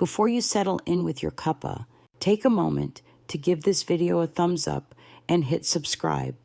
Before you settle in with your cuppa, take a moment to give this video a thumbs up and hit subscribe,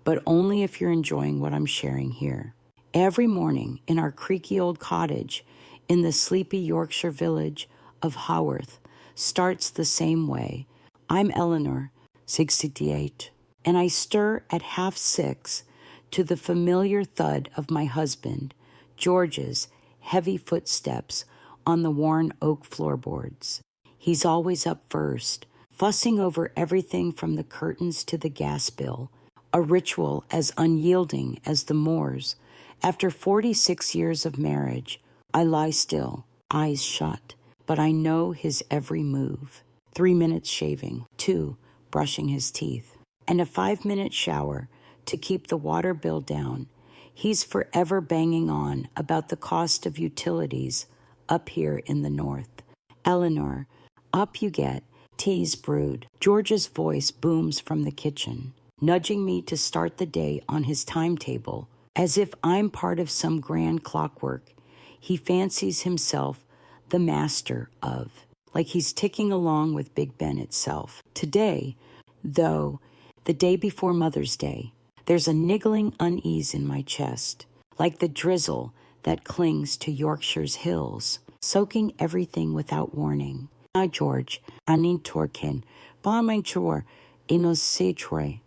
but only if you're enjoying what I'm sharing here. Every morning in our creaky old cottage in the sleepy Yorkshire village of Haworth starts the same way. I'm Eleanor, 68, and I stir at 6:30 to the familiar thud of my husband, George's, heavy footsteps on the worn oak floorboards. He's always up first, fussing over everything from the curtains to the gas bill, a ritual as unyielding as the Moors. After 46 years of marriage, I lie still, eyes shut, but I know his every move. 3 minutes shaving, 2 brushing his teeth, and a 5-minute shower to keep the water bill down. He's forever banging on about the cost of utilities up here in the north. Eleanor, up you get, tea's brewed. George's voice booms from the kitchen, nudging me to start the day on his timetable, as if I'm part of some grand clockwork he fancies himself the master of, like he's ticking along with Big Ben itself. Today, though, the day before Mother's Day, there's a niggling unease in my chest, like the drizzle that clings to Yorkshire's hills, soaking everything without warning. Hi, George, anin torken, ba mein chor, inosetre.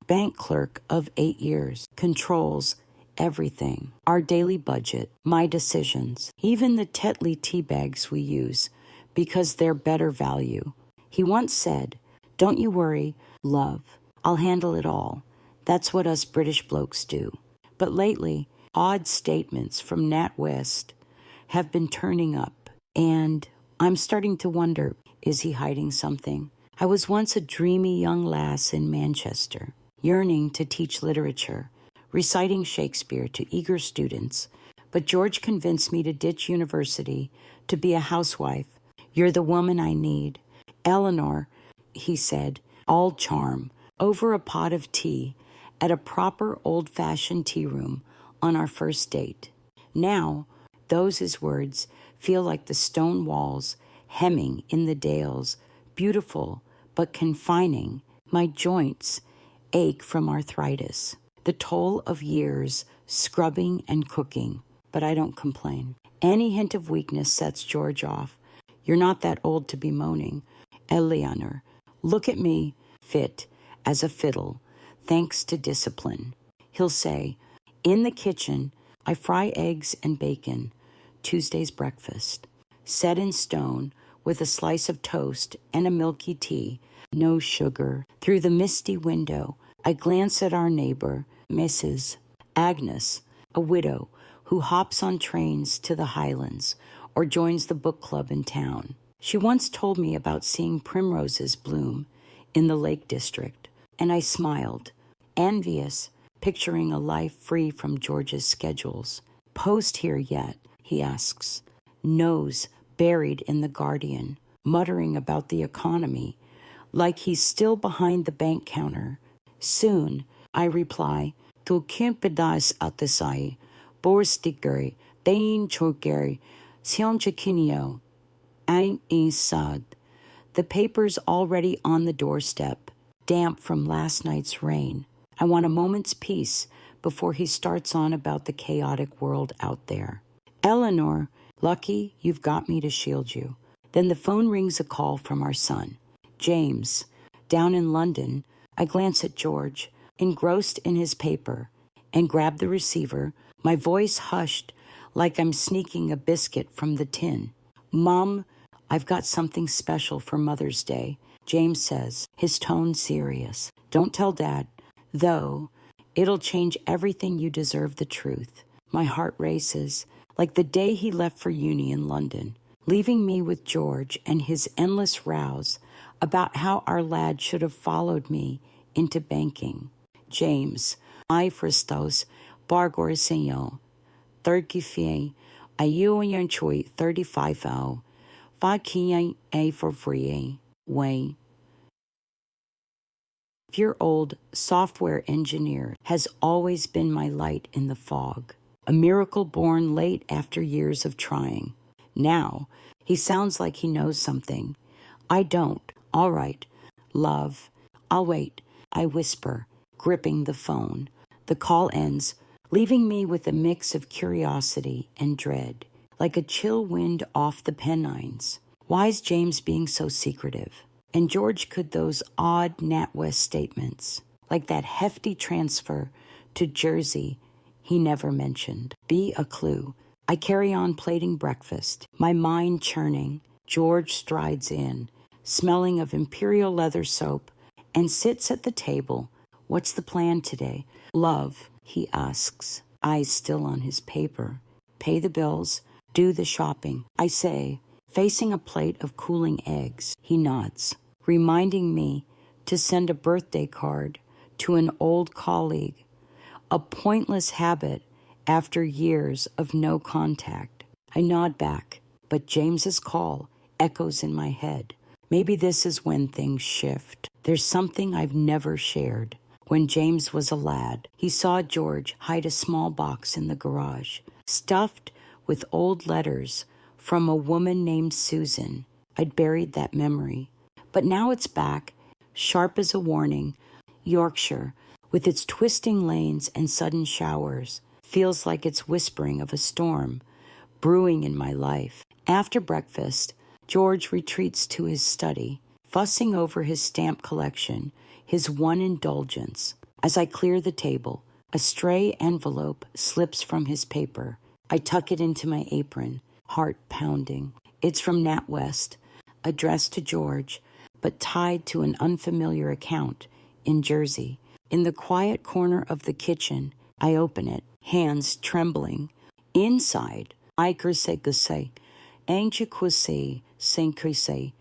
Bank clerk of 8 years, controls everything. Our daily budget, my decisions, even the Tetley tea bags we use, because they're better value. He once said, "Don't you worry, love, I'll handle it all." That's what us British blokes do. But lately, odd statements from Nat West have been turning up, and I'm starting to wonder, is he hiding something? I was once a dreamy young lass in Manchester, yearning to teach literature, reciting Shakespeare to eager students, but George convinced me to ditch university to be a housewife. "You're the woman I need." "Eleanor," he said, all charm, over a pot of tea at a proper old-fashioned tea room on our first date. Now, those his words feel like the stone walls hemming in the dales, beautiful but confining. My joints ache from arthritis, the toll of years scrubbing and cooking, but I don't complain. Any hint of weakness sets George off. "You're not that old to be moaning, Eleanor. Look at me, fit as a fiddle, thanks to discipline." He'll say, "In the kitchen, I fry eggs and bacon, Tuesday's breakfast, set in stone with a slice of toast and a milky tea, no sugar." Through the misty window, I glance at our neighbor, Mrs. Agnes, a widow who hops on trains to the Highlands or joins the book club in town. She once told me about seeing primroses bloom in the Lake District, and I smiled, envious, picturing a life free from George's schedules. "Post here yet?" he asks, nose buried in the Guardian, muttering about the economy, like he's still behind the bank counter. "Soon," I reply, "tu kimpedas atisai, borstigeri, dain chogeri, sionchikinio, ein insad." The paper's already on the doorstep, damp from last night's rain. I want a moment's peace before he starts on about the chaotic world out there. "Eleanor, lucky you've got me to shield you." Then the phone rings, a call from our son, James. Down in London, I glance at George, engrossed in his paper, and grab the receiver, my voice hushed like I'm sneaking a biscuit from the tin. "Mom, I've got something special for Mother's Day," James says, his tone serious. "Don't tell Dad, though. It'll change everything. You deserve the truth." My heart races, like the day he left for uni in London, leaving me with George and his endless rows about how our lad should have followed me into banking. James, "I Fristos, Bargor Senyo, Third Gifie, Ayuan Choi 35 Ao, Fakian A for free, way. 5-year-old software engineer has always been my light in the fog, a miracle born late after years of trying. Now, he sounds like he knows something. I don't. All right. Love. I'll wait, I whisper, gripping the phone. The call ends, leaving me with a mix of curiosity and dread, like a chill wind off the Pennines. Why is James being so secretive? And George could those odd NatWest statements, like that hefty transfer to Jersey he never mentioned, be a clue. I carry on plating breakfast, my mind churning. George strides in, smelling of imperial leather soap, and sits at the table. What's the plan today? Love, he asks, eyes still on his paper. Pay the bills, do the shopping, I say, facing a plate of cooling eggs. He nods, reminding me to send a birthday card to an old colleague, a pointless habit after years of no contact. I nod back, but James's call echoes in my head. Maybe this is when things shift. There's something I've never shared. When James was a lad, he saw George hide a small box in the garage, stuffed with old letters from a woman named Susan. I'd buried that memory. But now it's back, sharp as a warning. Yorkshire, with its twisting lanes and sudden showers, feels like it's whispering of a storm brewing in my life. After breakfast, George retreats to his study, fussing over his stamp collection, his one indulgence. As I clear the table, a stray envelope slips from his paper. I tuck it into my apron, heart pounding. It's from NatWest, addressed to George, but tied to an unfamiliar account in Jersey. In the quiet corner of the kitchen, I open it, hands trembling. Inside, I say, anxious say,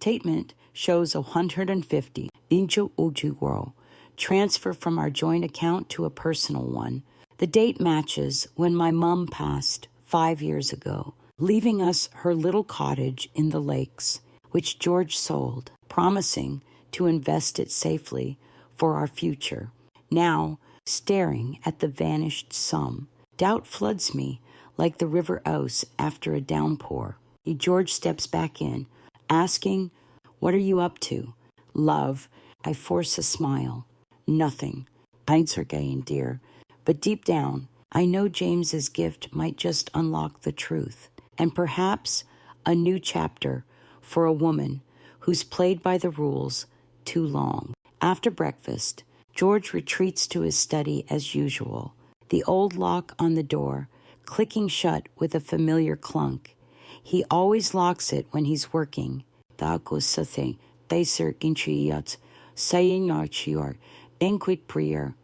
statement shows 150 Injo Ojugoro, transfer from our joint account to a personal one. The date matches when my mom passed 5 years ago, leaving us her little cottage in the lakes, which George sold, promising to invest it safely for our future. Now, staring at the vanished sum, doubt floods me like the River Ouse after a downpour. George steps back in, asking, "What are you up to?" "Love." I force a smile. "Nothing." Pints are gay and dear. But deep down, I know James's gift might just unlock the truth, and perhaps a new chapter for a woman who's played by the rules too long. After breakfast, George retreats to his study as usual, the old lock on the door clicking shut with a familiar clunk. He always locks it when he's working. Banquet prayer.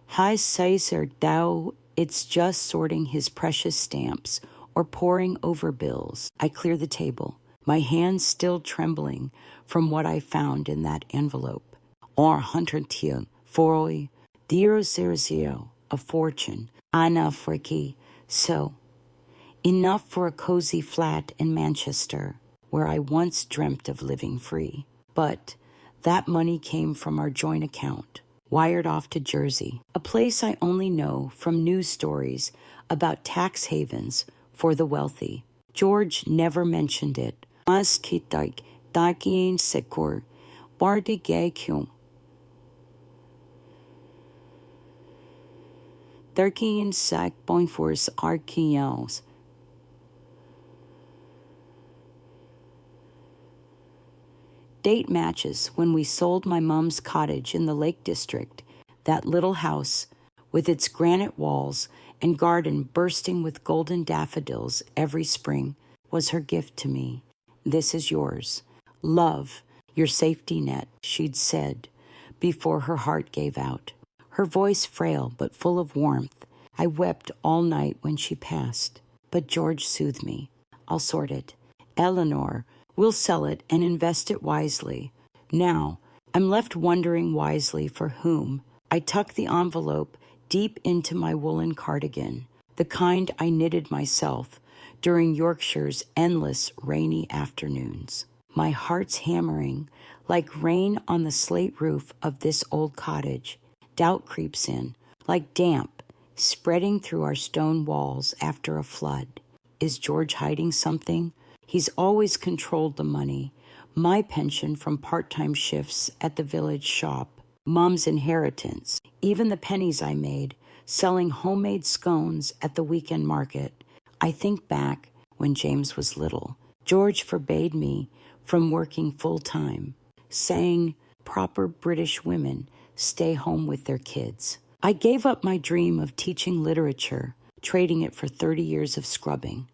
Hi Caesar Thou, it's just sorting his precious stamps or poring over bills. I clear the table, my hands still trembling from what I found in that envelope. Or 100 foroi, 000, a fortune. Ana for key. So, enough for a cozy flat in Manchester, where I once dreamt of living free. But that money came from our joint account, wired off to Jersey, a place I only know from news stories about tax havens for the wealthy. George never mentioned it. Maskitak, Dakin Sekor, Bardigakyum. Thirteen sack Boinforce Archeos. Date matches when we sold my mom's cottage in the Lake District, that little house with its granite walls and garden bursting with golden daffodils every spring was her gift to me. This is yours. Love, your safety net, she'd said before her heart gave out. Her voice frail but full of warmth. I wept all night when she passed, but George soothed me. I'll sort it. Eleanor, we'll sell it and invest it wisely. Now, I'm left wondering wisely for whom. I tuck the envelope deep into my woolen cardigan, the kind I knitted myself during Yorkshire's endless rainy afternoons. My heart's hammering like rain on the slate roof of this old cottage. Doubt creeps in, like damp, spreading through our stone walls after a flood. Is George hiding something? He's always controlled the money. My pension from part-time shifts at the village shop, Mom's inheritance, even the pennies I made selling homemade scones at the weekend market. I think back when James was little. George forbade me from working full-time, saying proper British women stay home with their kids. I gave up my dream of teaching literature, trading it for 30 years of scrubbing,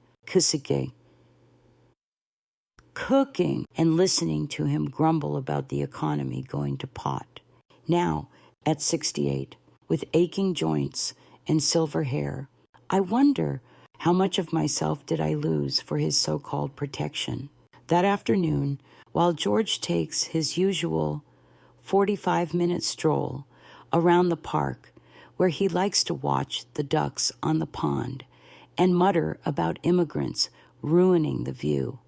cooking, and listening to him grumble about the economy going to pot. Now, at 68, with aching joints and silver hair, I wonder how much of myself did I lose for his so-called protection. That afternoon, while George takes his usual 45-minute stroll around the park where he likes to watch the ducks on the pond and mutter about immigrants ruining the view,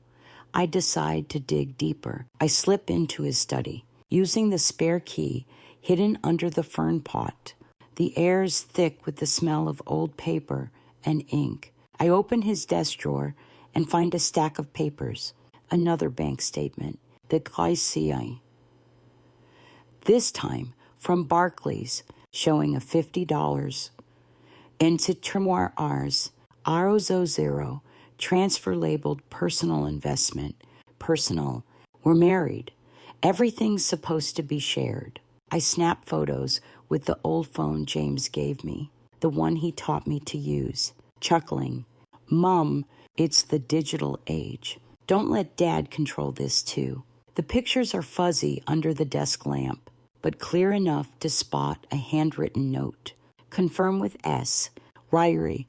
I decide to dig deeper. I slip into his study, using the spare key hidden under the fern pot. The air's thick with the smell of old paper and ink. I open his desk drawer and find a stack of papers, another bank statement, the Crédit. This time from Barclays, showing a $50 into Tremoirs, RO00, transfer labeled personal investment. Personal. We're married. Everything's supposed to be shared. I snap photos with the old phone James gave me, the one he taught me to use, chuckling. Mom, it's the digital age. Don't let Dad control this too. The pictures are fuzzy under the desk lamp, but clear enough to spot a handwritten note. Confirm with S. Ryrie.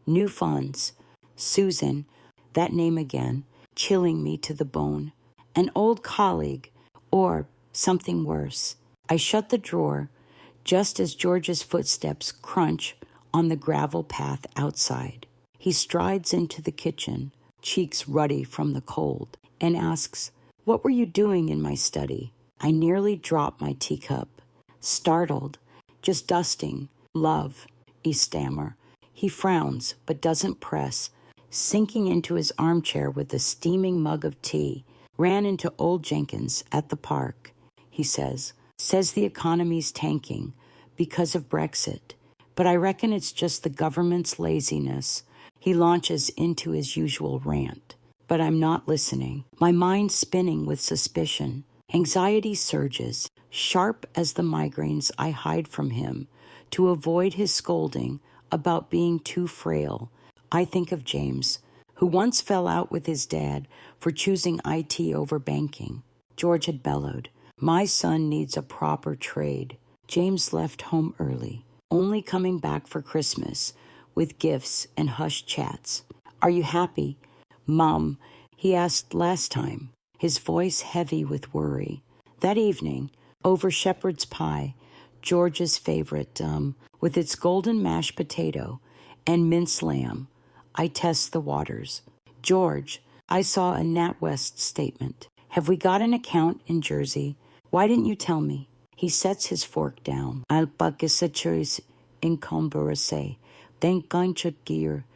New funds. Susan, that name again, chilling me to the bone. An old colleague, or something worse. I shut the drawer just as George's footsteps crunch on the gravel path outside. He strides into the kitchen, cheeks ruddy from the cold, and asks, "What were you doing in my study?" I nearly drop my teacup. Startled, just dusting. "Love," I stammer. He frowns, but doesn't press, sinking into his armchair with a steaming mug of tea. "Ran into old Jenkins at the park," he says. "Says the economy's tanking because of Brexit. But I reckon it's just the government's laziness." He launches into his usual rant. But I'm not listening. My mind spinning with suspicion. Anxiety surges, sharp as the migraines I hide from him to avoid his scolding about being too frail. I think of James, who once fell out with his dad for choosing IT over banking. George had bellowed, "My son needs a proper trade." James left home early, only coming back for Christmas with gifts and hushed chats. "Are you happy, Mom?" he asked last time, his voice heavy with worry. That evening, over shepherd's pie, George's favorite, with its golden mashed potato and minced lamb, I test the waters. "George, I saw a NatWest statement. Have we got an account in Jersey? Why didn't you tell me?" He sets his fork down. "I'll bucket a choice in Converse. Think I should gear."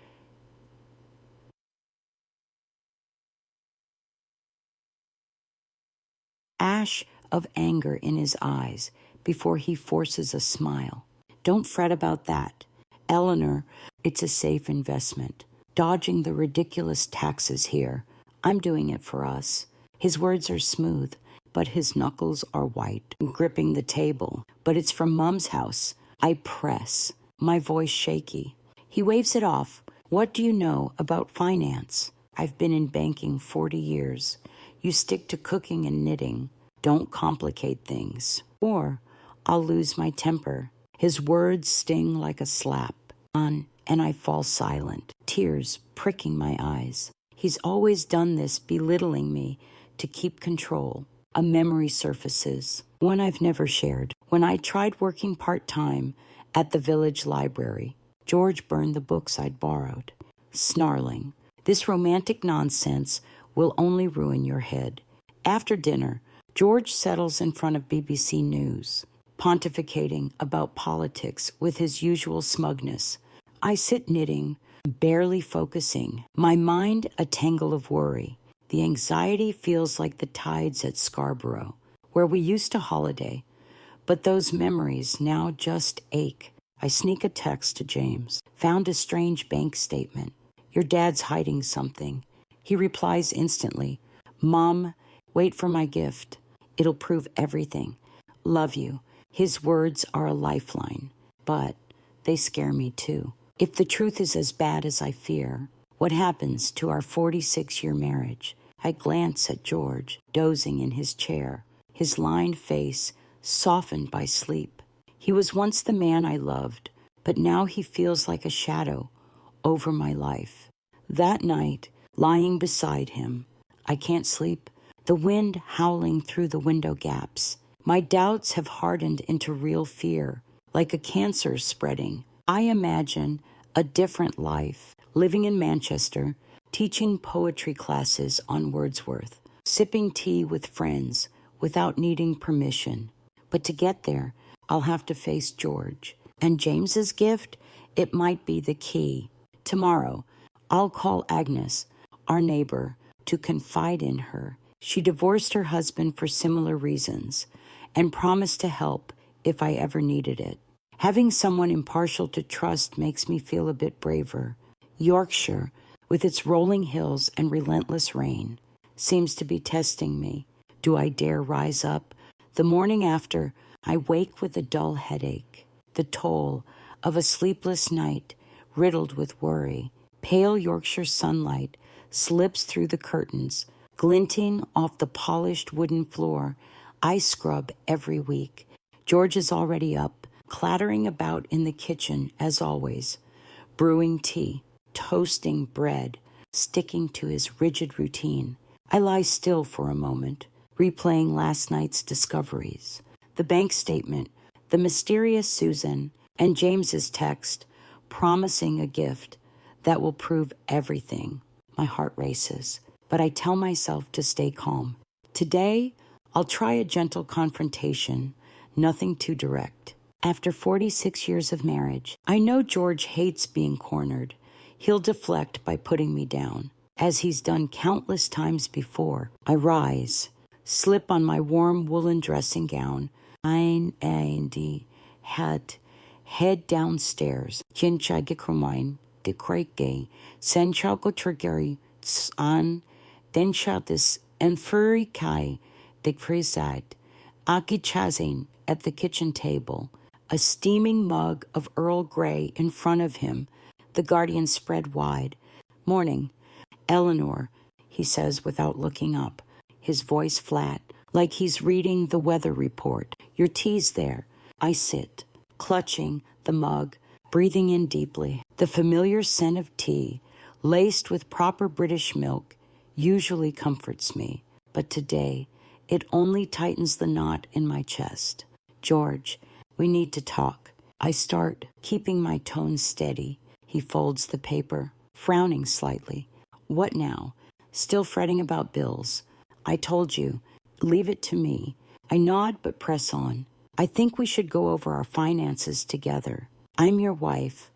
Ash of anger in his eyes before he forces a smile. "Don't fret about that. Eleanor, it's a safe investment. Dodging the ridiculous taxes here. I'm doing it for us." His words are smooth, but his knuckles are white, gripping the table. "But it's from Mom's house." I press, my voice shaky. He waves it off. "What do you know about finance?" "I've been in banking 40 years. You stick to cooking and knitting. Don't complicate things, or I'll lose my temper." His words sting like a slap, and I fall silent, tears pricking my eyes. He's always done this, belittling me to keep control. A memory surfaces, one I've never shared. When I tried working part-time at the village library, George burned the books I'd borrowed. Snarling, This romantic nonsense will only ruin your head. After dinner, George settles in front of BBC News, pontificating about politics with his usual smugness. I sit knitting, barely focusing, my mind a tangle of worry. The anxiety feels like the tides at Scarborough, where we used to holiday. But those memories now just ache. I sneak a text to James. Found a strange bank statement. Your dad's hiding something. He replies instantly. Mom, wait for my gift. It'll prove everything. Love you. His words are a lifeline, but they scare me too. If the truth is as bad as I fear, what happens to our 46-year marriage? I glance at George, dozing in his chair, his lined face softened by sleep. He was once the man I loved, but now he feels like a shadow over my life. That night, lying beside him, I can't sleep, the wind howling through the window gaps. My doubts have hardened into real fear, like a cancer spreading. I imagine a different life, living in Manchester, teaching poetry classes on Wordsworth, sipping tea with friends without needing permission. But to get there, I'll have to face George. And James's gift, it might be the key. Tomorrow, I'll call Agnes, our neighbor, to confide in her. She divorced her husband for similar reasons and promised to help if I ever needed it. Having someone impartial to trust makes me feel a bit braver. Yorkshire, with its rolling hills and relentless rain, seems to be testing me. Do I dare rise up? The morning after, I wake with a dull headache, the toll of a sleepless night riddled with worry. Pale Yorkshire sunlight slips through the curtains, glinting off the polished wooden floor I scrub every week. George is already up, clattering about in the kitchen as always, brewing tea, toasting bread, sticking to his rigid routine. I lie still for a moment, replaying last night's discoveries. The bank statement, the mysterious Susan, and James's text promising a gift that will prove everything. My heart races, but I tell myself to stay calm. Today, I'll try a gentle confrontation, nothing too direct. After 46 years of marriage, I know George hates being cornered. He'll deflect by putting me down. As he's done countless times before, I rise, slip on my warm woolen dressing gown, head downstairs. Chinchagikrumain, de Crake, Senchako Trigeri, an, Denchatis, and Furry Kai, de Frisad, Aki Chazin at the kitchen table, a steaming mug of Earl Grey in front of him, the Guardian spread wide. Morning, Eleanor, he says without looking up, his voice flat, like he's reading the weather report. Your tea's there. I sit, clutching the mug, breathing in deeply. The familiar scent of tea, laced with proper British milk, usually comforts me, but today it only tightens the knot in my chest. George, we need to talk. I start, keeping my tone steady. He folds the paper, frowning slightly. What now? Still fretting about bills. I told you, leave it to me. I nod but press on. I think we should go over our finances together. I'm your wife.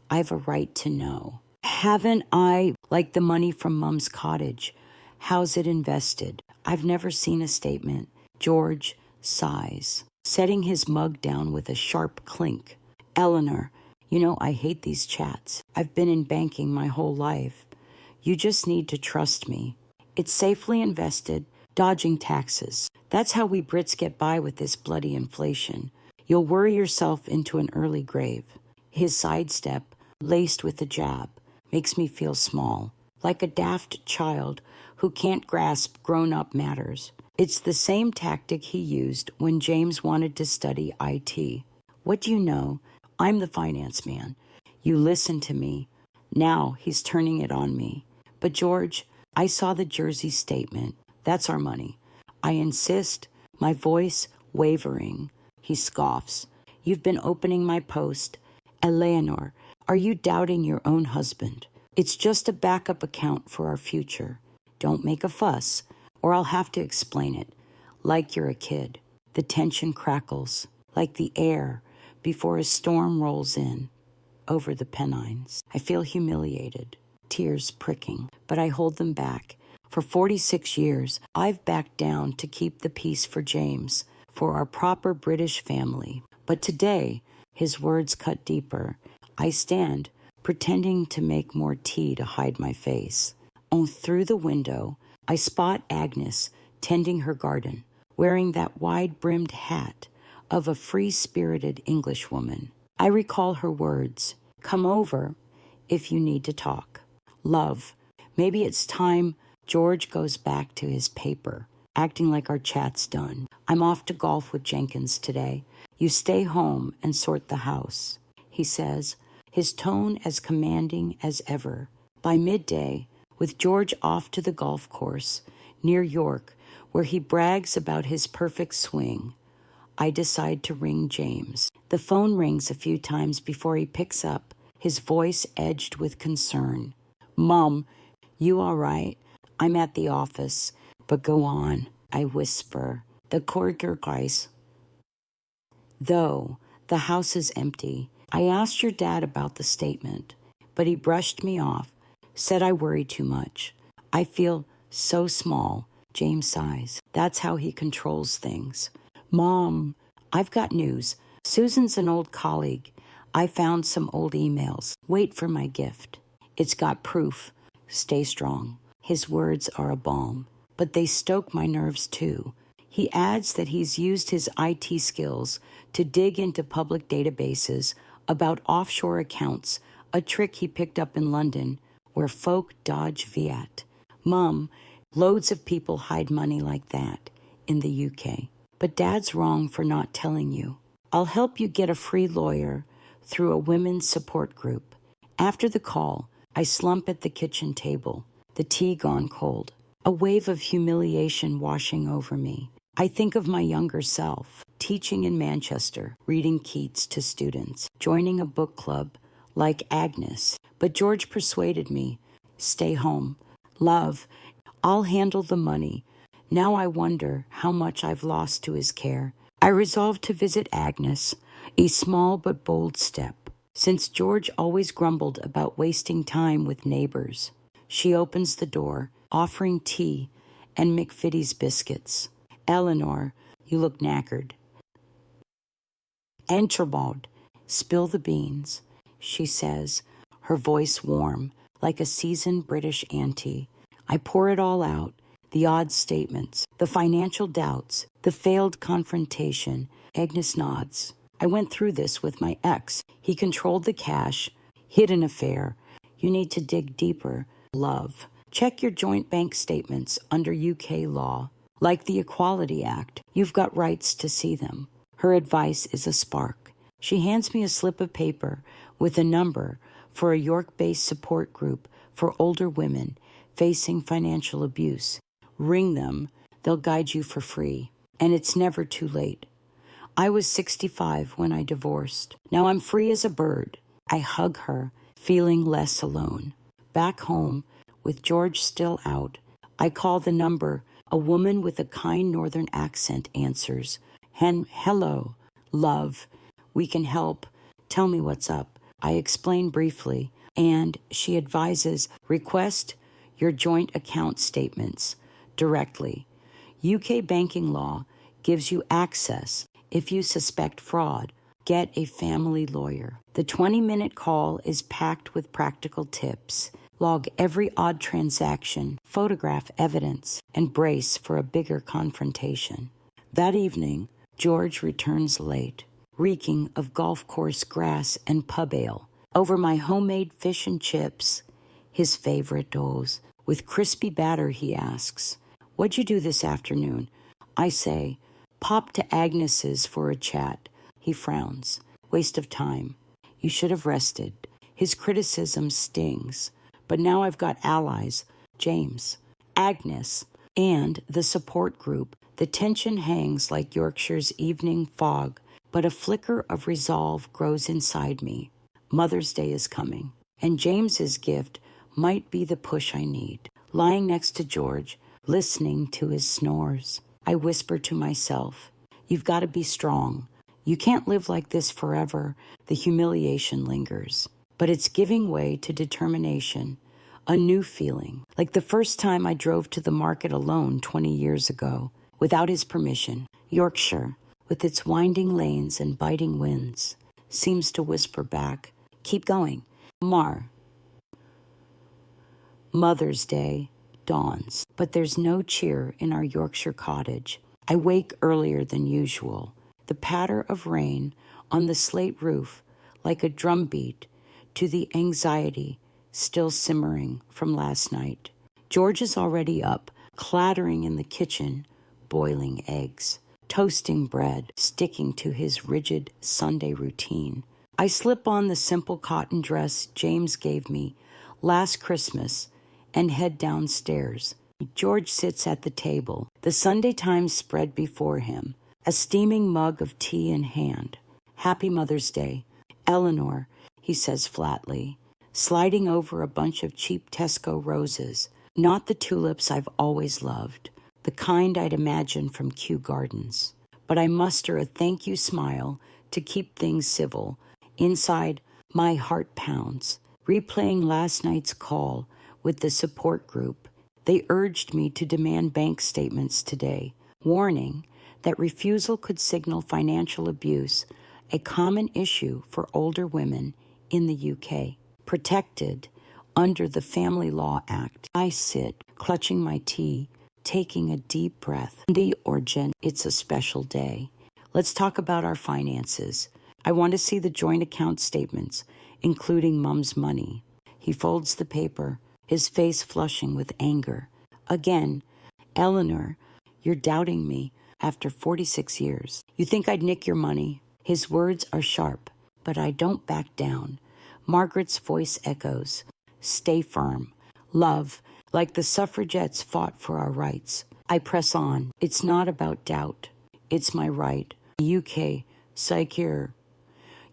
I've a right to know. Haven't I, like the money from Mum's cottage? How's it invested? I've never seen a statement. George sighs, setting his mug down with a sharp clink. Eleanor, you know I hate these chats. I've been in banking my whole life. You just need to trust me. It's safely invested, dodging taxes. That's how we Brits get by with this bloody inflation. You'll worry yourself into an early grave. His sidestep, laced with a jab, makes me feel small, like a daft child who can't grasp grown-up matters. It's the same tactic he used when James wanted to study IT. What do you know? I'm the finance man. You listen to me. Now he's turning it on me. But George, I saw the Jersey statement. That's our money. I insist, my voice wavering. He scoffs. You've been opening my post. Eleanor, are you doubting your own husband? It's just a backup account for our future. Don't make a fuss, or I'll have to explain it. Like you're a kid. The tension crackles, like the air before a storm rolls in over the Pennines. I feel humiliated, tears pricking, but I hold them back. For 46 years, I've backed down to keep the peace for James, for our proper British family. But today, his words cut deeper. I stand, pretending to make more tea to hide my face. Oh, through the window, I spot Agnes tending her garden, wearing that wide-brimmed hat of a free-spirited Englishwoman. I recall her words, "Come over if you need to talk." Love, maybe it's time George goes back to his paper, acting like our chat's done. I'm off to golf with Jenkins today. You stay home and sort the house, he says, his tone as commanding as ever. By midday, with George off to the golf course near York, where he brags about his perfect swing, I decide to ring James. The phone rings a few times before he picks up, his voice edged with concern. "Mom, you all right? I'm at the office, but go on," I whisper. "The courier guys." Though the house is empty, I asked your dad about the statement, but he brushed me off, said I worry too much. I feel so small, James sighs. That's how he controls things. "Mom, I've got news. Susan's an old colleague. I found some old emails. Wait for my gift. It's got proof. Stay strong." His words are a balm, but they stoke my nerves too. He adds that he's used his IT skills to dig into public databases about offshore accounts, a trick he picked up in London, where folk dodge fiat. Mom, loads of people hide money like that in the UK. But Dad's wrong for not telling you. I'll help you get a free lawyer through a women's support group. After the call, I slump at the kitchen table, the tea gone cold, a wave of humiliation washing over me. I think of my younger self, teaching in Manchester, reading Keats to students, joining a book club like Agnes. But George persuaded me, "Stay home. Love, I'll handle the money." Now I wonder how much I've lost to his care. I resolve to visit Agnes, a small but bold step, since George always grumbled about wasting time with neighbors. She opens the door, offering tea and McVitie's biscuits. "Eleanor, you look knackered." "Enterbald, spill the beans," she says, her voice warm, like a seasoned British auntie. I pour it all out, the odd statements, the financial doubts, the failed confrontation. Agnes nods. "I went through this with my ex. He controlled the cash, hid an affair. You need to dig deeper. Love. Check your joint bank statements under UK law. Like the Equality Act, you've got rights to see them." Her advice is a spark. She hands me a slip of paper with a number for a York-based support group for older women facing financial abuse. Ring them. They'll guide you for free. And it's never too late. I was 65 when I divorced. Now I'm free as a bird. I hug her, feeling less alone. Back home, with George still out, I call the number. A woman with a kind northern accent answers. "Hello, love. We can help. Tell me what's up." I explain briefly, and she advises, "Request your joint account statements directly. UK banking law gives you access. If you suspect fraud, get a family lawyer." The 20-minute call is packed with practical tips. Log every odd transaction, photograph evidence, and brace for a bigger confrontation. That evening, George returns late, reeking of golf course grass and pub ale. Over my homemade fish and chips, his favorite doughs, with crispy batter, he asks, "What'd you do this afternoon?" I say, "Pop to Agnes's for a chat." He frowns. "Waste of time. You should have rested." His criticism stings. But now I've got allies, James, Agnes, and the support group. The tension hangs like Yorkshire's evening fog, but a flicker of resolve grows inside me. Mother's Day is coming, and James's gift might be the push I need. Lying next to George, listening to his snores, I whisper to myself, "You've got to be strong. You can't live like this forever." The humiliation lingers, but it's giving way to determination, a new feeling, like the first time I drove to the market alone 20 years ago, without his permission. Yorkshire, with its winding lanes and biting winds, seems to whisper back, "Keep going." Mother's Day dawns, but there's no cheer in our Yorkshire cottage. I wake earlier than usual. The patter of rain on the slate roof, like a drumbeat to the anxiety still simmering from last night. George is already up, clattering in the kitchen, boiling eggs, toasting bread, sticking to his rigid Sunday routine. I slip on the simple cotton dress James gave me last Christmas and head downstairs. George sits at the table, the Sunday Times spread before him, a steaming mug of tea in hand. "Happy Mother's Day, Eleanor," he says flatly, sliding over a bunch of cheap Tesco roses, not the tulips I've always loved, the kind I'd imagine from Kew Gardens. But I muster a thank you smile to keep things civil. Inside, my heart pounds, replaying last night's call with the support group. They urged me to demand bank statements today, warning that refusal could signal financial abuse, a common issue for older women in the UK, protected under the Family Law Act. I sit, clutching my tea, taking a deep breath. It's a special day. Let's talk about our finances. I want to see the joint account statements, including Mum's money. He folds the paper, his face flushing with anger. "Again, Eleanor, you're doubting me after 46 years. You think I'd nick your money?" His words are sharp, but I don't back down. Margaret's voice echoes, "Stay firm. Love, like the suffragettes fought for our rights." I press on. It's not about doubt. It's my right. UK, secure.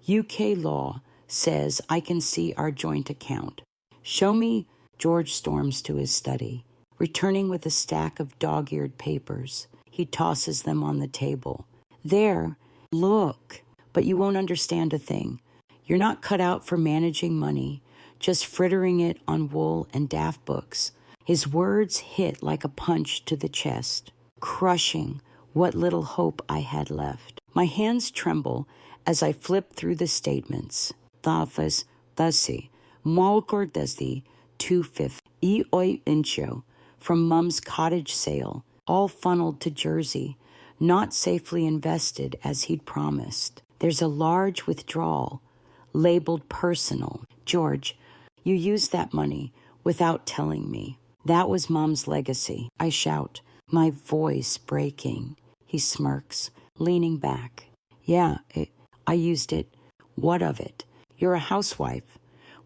UK law says I can see our joint account. "Show me." George storms to his study, returning with a stack of dog-eared papers. He tosses them on the table. "There, look, but you won't understand a thing. You're not cut out for managing money, just frittering it on wool and daft books." His words hit like a punch to the chest, crushing what little hope I had left. My hands tremble as I flip through the statements. Thafas, thasi, Malkor desi, 250, oi incho, from Mum's cottage sale, all funneled to Jersey, not safely invested as he'd promised. There's a large withdrawal, labeled personal. "George, you used that money without telling me." "That was Mum's legacy," I shout, my voice breaking. He smirks, leaning back. "Yeah, I used it. What of it? You're a housewife.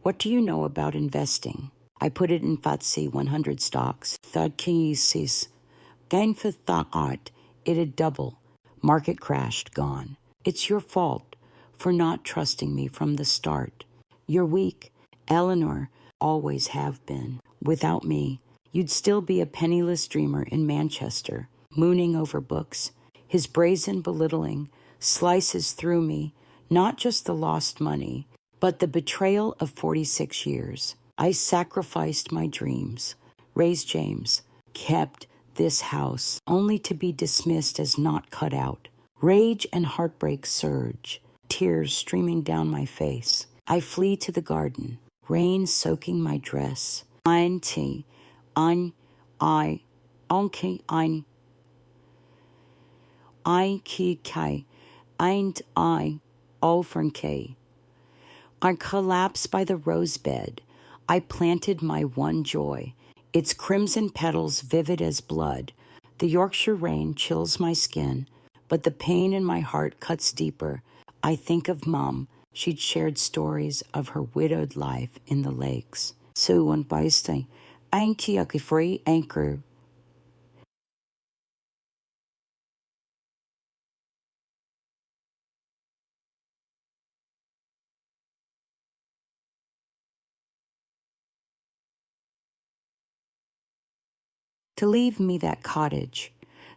What do you know about investing?" "I put it in FTSE 100 stocks. Third cases. Gain for thought it'd double. Market crashed, gone. It's your fault for not trusting me from the start. You're weak, Eleanor, always have been. Without me, you'd still be a penniless dreamer in Manchester, mooning over books." His brazen belittling slices through me, not just the lost money, but the betrayal of 46 years. I sacrificed my dreams, raised James, kept this house, only to be dismissed as not cut out. Rage and heartbreak surge, tears streaming down my face. I flee to the garden, rain soaking my dress. Ein T, ein, I, onke ein, I ki kai, ein I, ofernke. I collapse by the rose bed. I planted my one joy, its crimson petals vivid as blood. The Yorkshire rain chills my skin, but the pain in my heart cuts deeper. I think of Mum. She'd shared stories of her widowed life in the lakes. So one by stay, Anki free anchor. to leave me that cottage.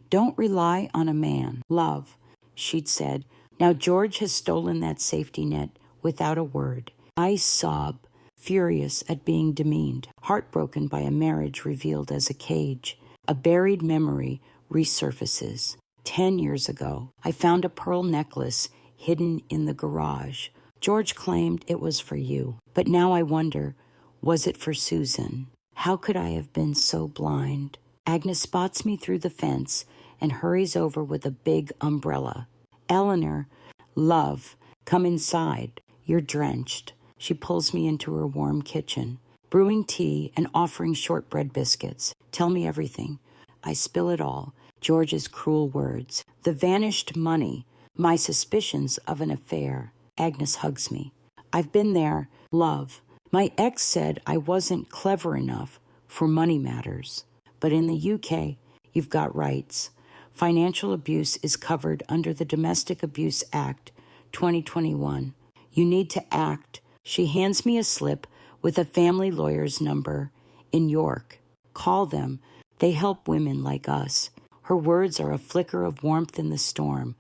Don't rely on a man. Love, she'd said. Now George has stolen that safety net without a word. I sob, furious at being demeaned, heartbroken by a marriage revealed as a cage. A buried memory resurfaces. 10 years ago, I found a pearl necklace hidden in the garage. George claimed it was for you, but now I wonder, was it for Susan? How could I have been so blind? Agnes spots me through the fence and hurries over with a big umbrella. Eleanor, love, come inside. You're drenched. She pulls me into her warm kitchen, brewing tea and offering shortbread biscuits. Tell me everything. I spill it all. George's cruel words, the vanished money, my suspicions of an affair. Agnes hugs me. I've been there, love. My ex said I wasn't clever enough for money matters. But in the UK, you've got rights. Financial abuse is covered under the Domestic Abuse Act, 2021. You need to act. She hands me a slip with a family lawyer's number in York. Call them. They help women like us. Her words are a flicker of warmth in the storm.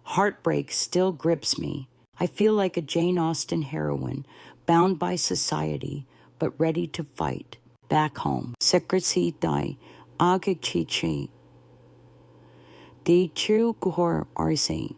Heartbreak still grips me. I feel like a Jane Austen heroine, bound by society, but ready to fight. Back home. Secrecy die. Agachichi. De true guhor arse.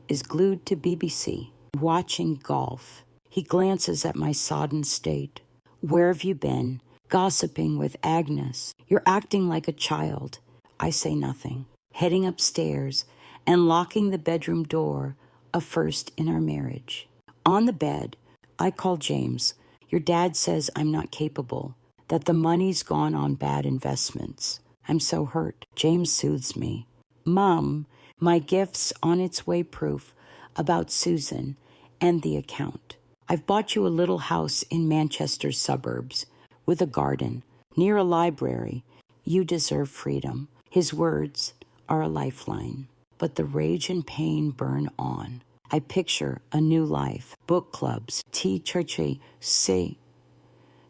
Is glued to BBC, watching golf. He glances at my sodden state. Where have you been? Gossiping with Agnes. You're acting like a child. I say nothing. Heading upstairs and locking the bedroom door, a first in our marriage. On the bed, I call James. Your dad says I'm not capable, that the money's gone on bad investments. I'm so hurt. James soothes me. Mom, my gift's on its way proof about Susan and the account. I've bought you a little house in Manchester's suburbs with a garden near a library. You deserve freedom. His words are a lifeline, but the rage and pain burn on. I picture a new life, book clubs, tea churchy, say,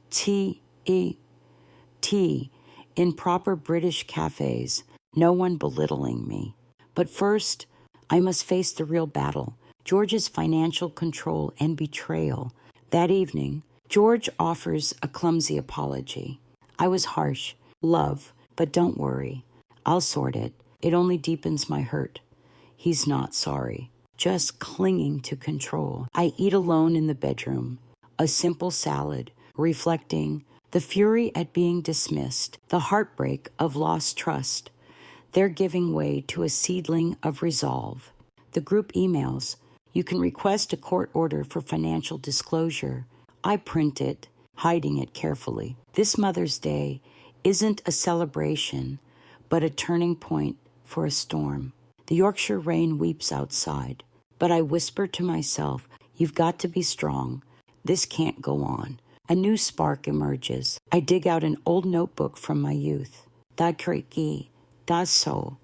tea in proper British cafes, no one belittling me. But first, I must face the real battle, George's financial control and betrayal. That evening, George offers a clumsy apology. I was harsh, love, but don't worry. I'll sort it. It only deepens my hurt. He's not sorry, just clinging to control. I eat alone in the bedroom, a simple salad, reflecting the fury at being dismissed, the heartbreak of lost trust. They're giving way to a seedling of resolve. The group emails. You can request a court order for financial disclosure. I print it, hiding it carefully. This Mother's Day isn't a celebration, but a turning point for a storm. The Yorkshire rain weeps outside, but I whisper to myself, you've got to be strong. This can't go on. A new spark emerges. I dig out an old notebook from my youth. Dakriki. Daso.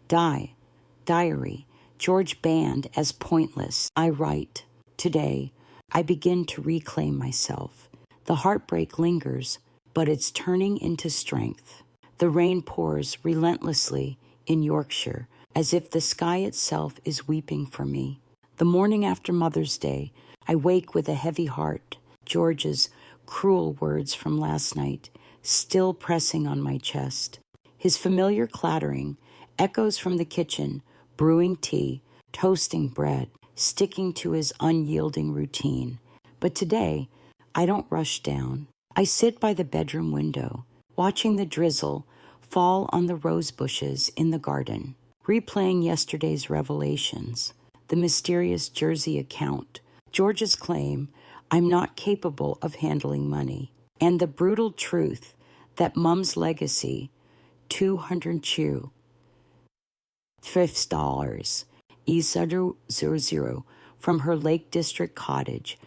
Diary. George banned as pointless. I write. Today, I begin to reclaim myself. The heartbreak lingers, but it's turning into strength. The rain pours relentlessly in Yorkshire, as if the sky itself is weeping for me. The morning after Mother's Day, I wake with a heavy heart. George's cruel words from last night still pressing on my chest. His familiar clattering echoes from the kitchen, brewing tea, toasting bread, sticking to his unyielding routine. But today, I don't rush down. I sit by the bedroom window, watching the drizzle fall on the rose bushes in the garden, replaying yesterday's revelations, the mysterious Jersey account, George's claim I'm not capable of handling money, and the brutal truth that Mum's legacy, $200 $50 from her Lake District cottage,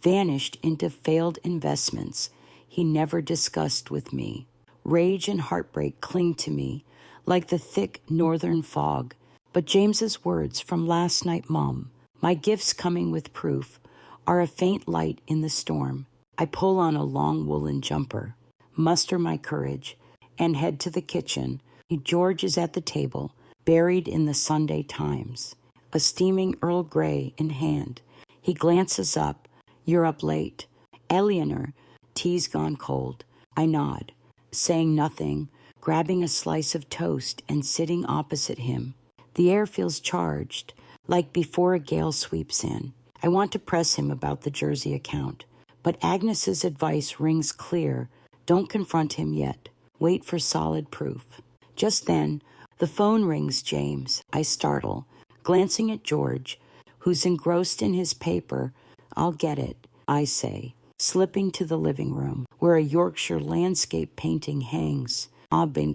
vanished into failed investments he never discussed with me. Rage and heartbreak cling to me, like the thick northern fog. But James's words from last night, Mom, my gifts coming with proof, are a faint light in the storm. I pull on a long woolen jumper, muster my courage, and head to the kitchen. George is at the table, buried in the Sunday Times, a steaming Earl Grey in hand. He glances up. You're up late. Eleanor, tea's gone cold. I nod, saying nothing, grabbing a slice of toast and sitting opposite him. The air feels charged, like before a gale sweeps in. I want to press him about the Jersey account, but Agnes's advice rings clear. Don't confront him yet. Wait for solid proof. Just then, the phone rings, James. I startle, glancing at George, who's engrossed in his paper. I'll get it, I say, slipping to the living room, where a Yorkshire landscape painting hangs. I've been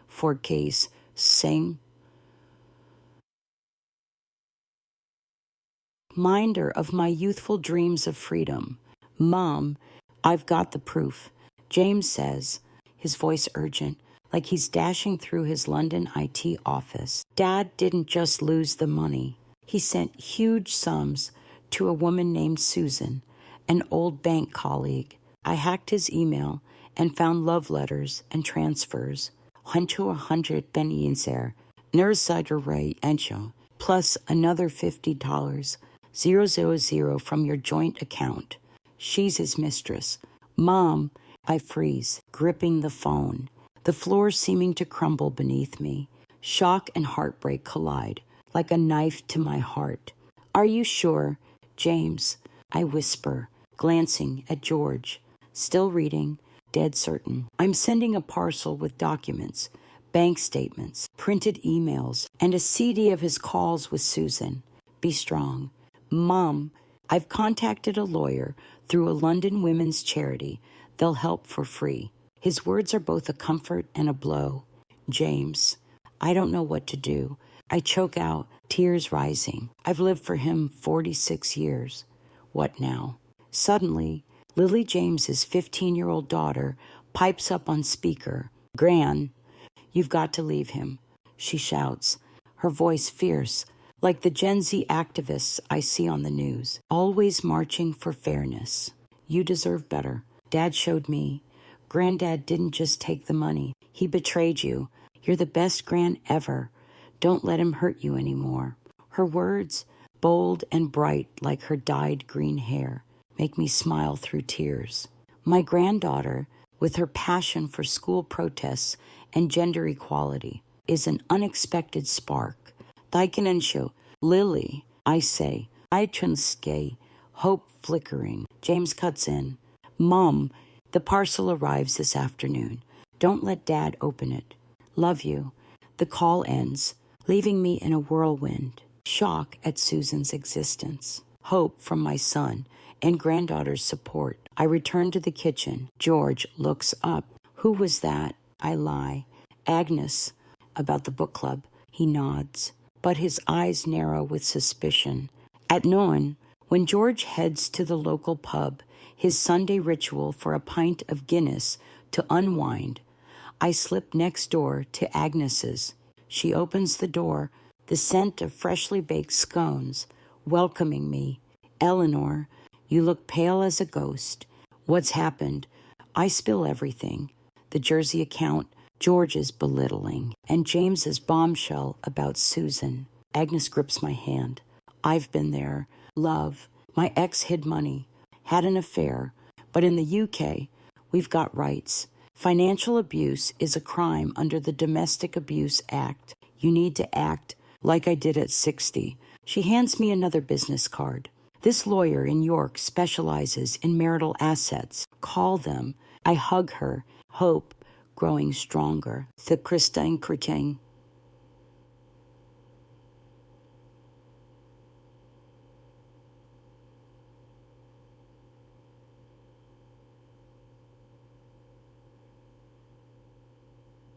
for case, sing. Minder of my youthful dreams of freedom. Mom, I've got the proof. James says, his voice urgent, like he's dashing through his London IT office. Dad didn't just lose the money. He sent huge sums to a woman named Susan, an old bank colleague. I hacked his email and found love letters and transfers. 100 Benninser, Nursider Ray Encho, plus another $50, 000 from your joint account. She's his mistress. Mom, I freeze, gripping the phone, the floor seeming to crumble beneath me. Shock and heartbreak collide, like a knife to my heart. Are you sure, James? I whisper, glancing at George, still reading, dead certain. I'm sending a parcel with documents, bank statements, printed emails, and a CD of his calls with Susan. Be strong. Mom, I've contacted a lawyer through a London women's charity. They'll help for free. His words are both a comfort and a blow. James, I don't know what to do. I choke out, tears rising. I've lived for him 46 years. What now? Suddenly, Lily James's 15-year-old daughter pipes up on speaker. Gran, you've got to leave him, she shouts, her voice fierce, like the Gen Z activists I see on the news, always marching for fairness. You deserve better. Dad showed me. Granddad didn't just take the money. He betrayed you. You're the best gran ever. Don't let him hurt you anymore. Her words, bold and bright like her dyed green hair, make me smile through tears. My granddaughter, with her passion for school protests and gender equality, is an unexpected spark. Daikinensho, Lily, I say, Ichunske, hope flickering. James cuts in. Mom, the parcel arrives this afternoon. Don't let Dad open it. Love you. The call ends, leaving me in a whirlwind. Shock at Susan's existence. Hope from my son and granddaughter's support. I return to the kitchen. George looks up. Who was that? I lie. Agnes. About the book club. He nods, but his eyes narrow with suspicion. At noon, when George heads to the local pub, his Sunday ritual for a pint of Guinness to unwind, I slip next door to Agnes's. She opens the door, the scent of freshly baked scones, welcoming me. Eleanor, you look pale as a ghost. What's happened? I spill everything. The Jersey account, George's belittling, and James's bombshell about Susan. Agnes grips my hand. I've been there. Love. My ex hid money, had an affair, but in the UK, we've got rights. Financial abuse is a crime under the Domestic Abuse Act. You need to act like I did at 60. She hands me another business card. This lawyer in York specializes in marital assets. Call them. I hug her, hope growing stronger. The Christine Critain.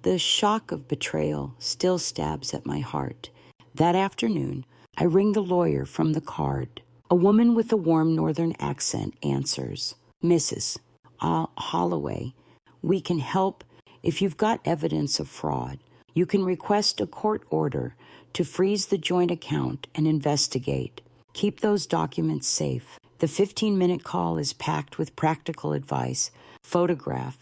The shock of betrayal still stabs at my heart. That afternoon, I ring the lawyer from the card. A woman with a warm northern accent answers. Mrs. Holloway, we can help If you've got evidence of fraud, you can request a court order to freeze the joint account and investigate. Keep those documents safe. The 15-minute call is packed with practical advice. Photograph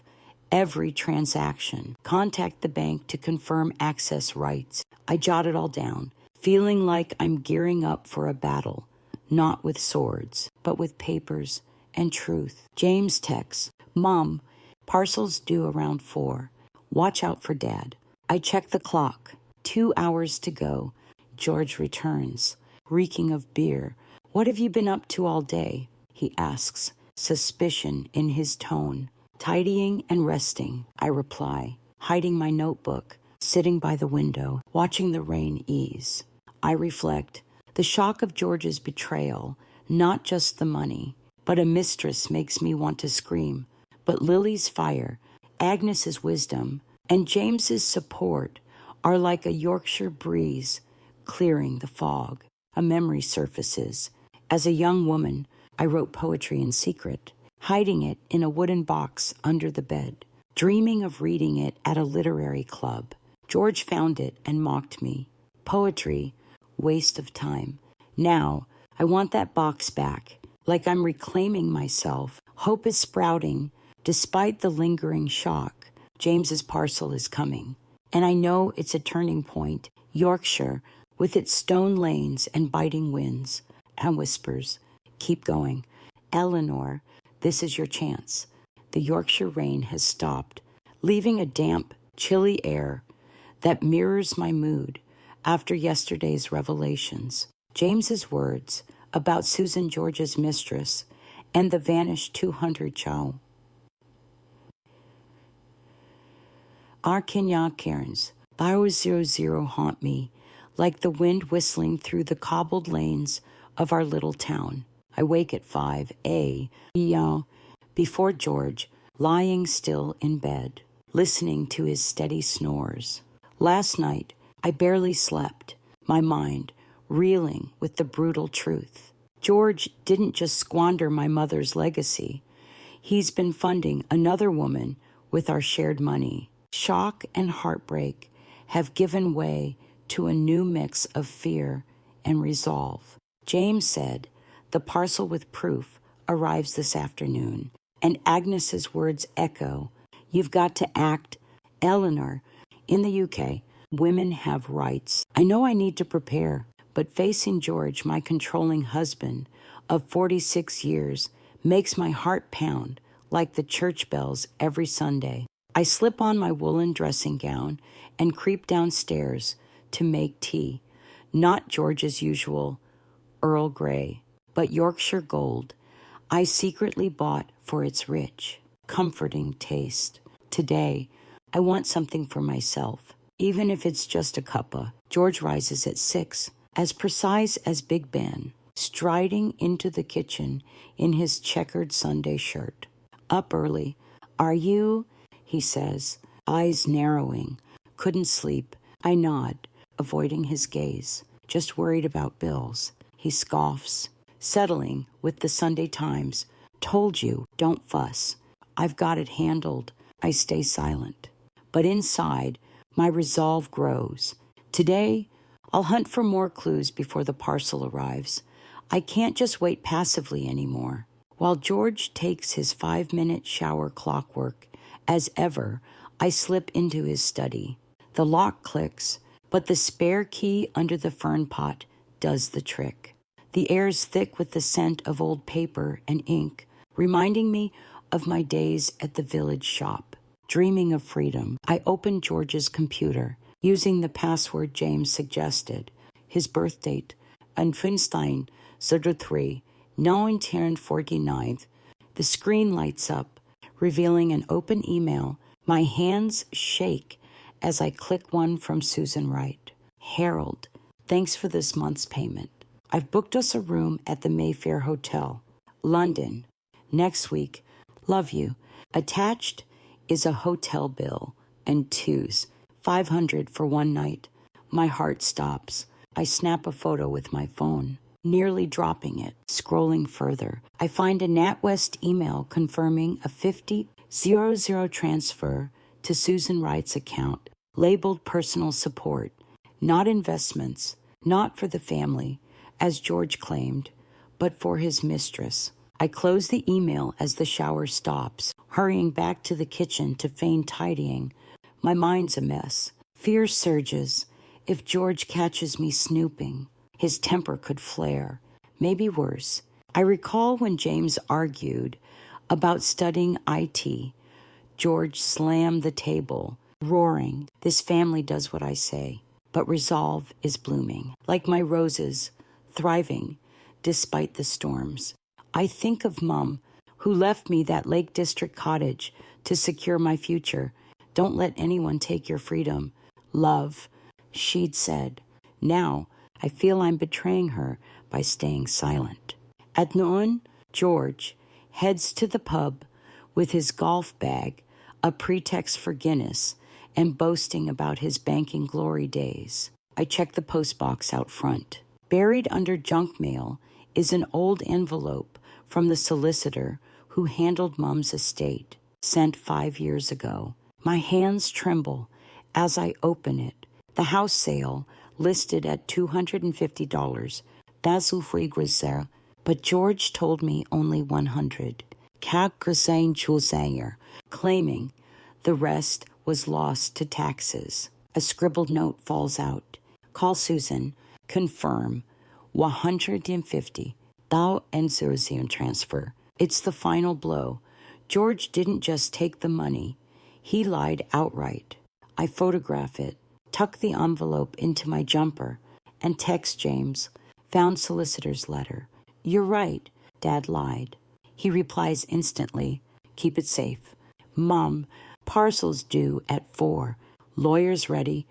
every transaction. Contact the bank to confirm access rights. I jot it all down, feeling like I'm gearing up for a battle, not with swords, but with papers and truth. James texts, "Mom, parcel's due around 4. Watch out for Dad." I check the clock. 2 hours to go. George returns, reeking of beer. "What have you been up to all day?" he asks, suspicion in his tone. "Tidying and resting," I reply, hiding my notebook, sitting by the window, watching the rain ease. I reflect, the shock of George's betrayal, not just the money, but a mistress makes me want to scream. But Lily's fire, Agnes's wisdom, and James's support are like a Yorkshire breeze clearing the fog. A memory surfaces. As a young woman, I wrote poetry in secret, hiding it in a wooden box under the bed, dreaming of reading it at a literary club. George found it and mocked me. Poetry, waste of time. Now, I want that box back, like I'm reclaiming myself. Hope is sprouting, despite the lingering shock. James's parcel is coming, and I know it's a turning point. Yorkshire, with its stone lanes and biting winds, and whispers, "Keep going. Eleanor, this is your chance." The Yorkshire rain has stopped, leaving a damp, chilly air that mirrors my mood after yesterday's revelations. James's words about Susan George's mistress and the vanished 200 chow. Our Kenya Cairns, 000 haunt me, like the wind whistling through the cobbled lanes of our little town. I wake at 5 a.m. before George, lying still in bed, listening to his steady snores. Last night, I barely slept, my mind reeling with the brutal truth. George didn't just squander my mother's legacy. He's been funding another woman with our shared money. Shock and heartbreak have given way to a new mix of fear and resolve. James said, the parcel with proof arrives this afternoon, and Agnes's words echo, "You've got to act." Eleanor, in the UK, women have rights. I know I need to prepare, but facing George, my controlling husband of 46 years, makes my heart pound like the church bells every Sunday. I slip on my woolen dressing gown and creep downstairs to make tea. Not George's usual Earl Grey, but Yorkshire gold I secretly bought for its rich, comforting taste. Today, I want something for myself, even if it's just a cuppa. George rises at 6, as precise as Big Ben, striding into the kitchen in his checkered Sunday shirt. Up early. "Are you?" he says, eyes narrowing. "Couldn't sleep." I nod, avoiding his gaze, just worried about bills. He scoffs, settling with the Sunday Times. "Told you, don't fuss. I've got it handled." I stay silent. But inside, my resolve grows. Today, I'll hunt for more clues before the parcel arrives. I can't just wait passively anymore. While George takes his 5-minute shower clockwork, as ever, I slip into his study. The lock clicks, but the spare key under the fern pot does the trick. The air's thick with the scent of old paper and ink, reminding me of my days at the village shop. Dreaming of freedom, I open George's computer, using the password James suggested. His birth date, Einstein 03, 1949. The screen lights up, revealing an open email. My hands shake as I click one from Susan Wright. "Harold, thanks for this month's payment. I've booked us a room at the Mayfair Hotel, London, next week. Love you." Attached is a hotel bill and twos, 500 for one night. My heart stops. I snap a photo with my phone, nearly dropping it. Scrolling further, I find a NatWest email confirming a 50,000 transfer to Susan Wright's account, labeled personal support, not investments, not for the family, as George claimed, but for his mistress. I close the email as the shower stops, hurrying back to the kitchen to feign tidying. My mind's a mess. Fear surges. If George catches me snooping, his temper could flare. Maybe worse. I recall when James argued about studying IT. George slammed the table, roaring, "This family does what I say." But resolve is blooming, like my roses, thriving despite the storms. I think of Mum, who left me that Lake District cottage to secure my future. "Don't let anyone take your freedom. Love," she'd said. Now, I feel I'm betraying her by staying silent. At noon, George heads to the pub with his golf bag, a pretext for Guinness, and boasting about his banking glory days. I check the postbox out front. Buried under junk mail is an old envelope from the solicitor who handled Mum's estate, sent 5 years ago. My hands tremble as I open it. The house sale listed at $250. But George told me only $100. Claiming the rest was lost to taxes. A scribbled note falls out. "Call Susan. Confirm. 150. Thou and Susan transfer." It's the final blow. George didn't just take the money. He lied outright. I photograph it, tuck the envelope into my jumper, and text James. "Found solicitor's letter. You're right. Dad lied." He replies instantly. "Keep it safe. Mom, parcel's due at 4. Lawyers ready.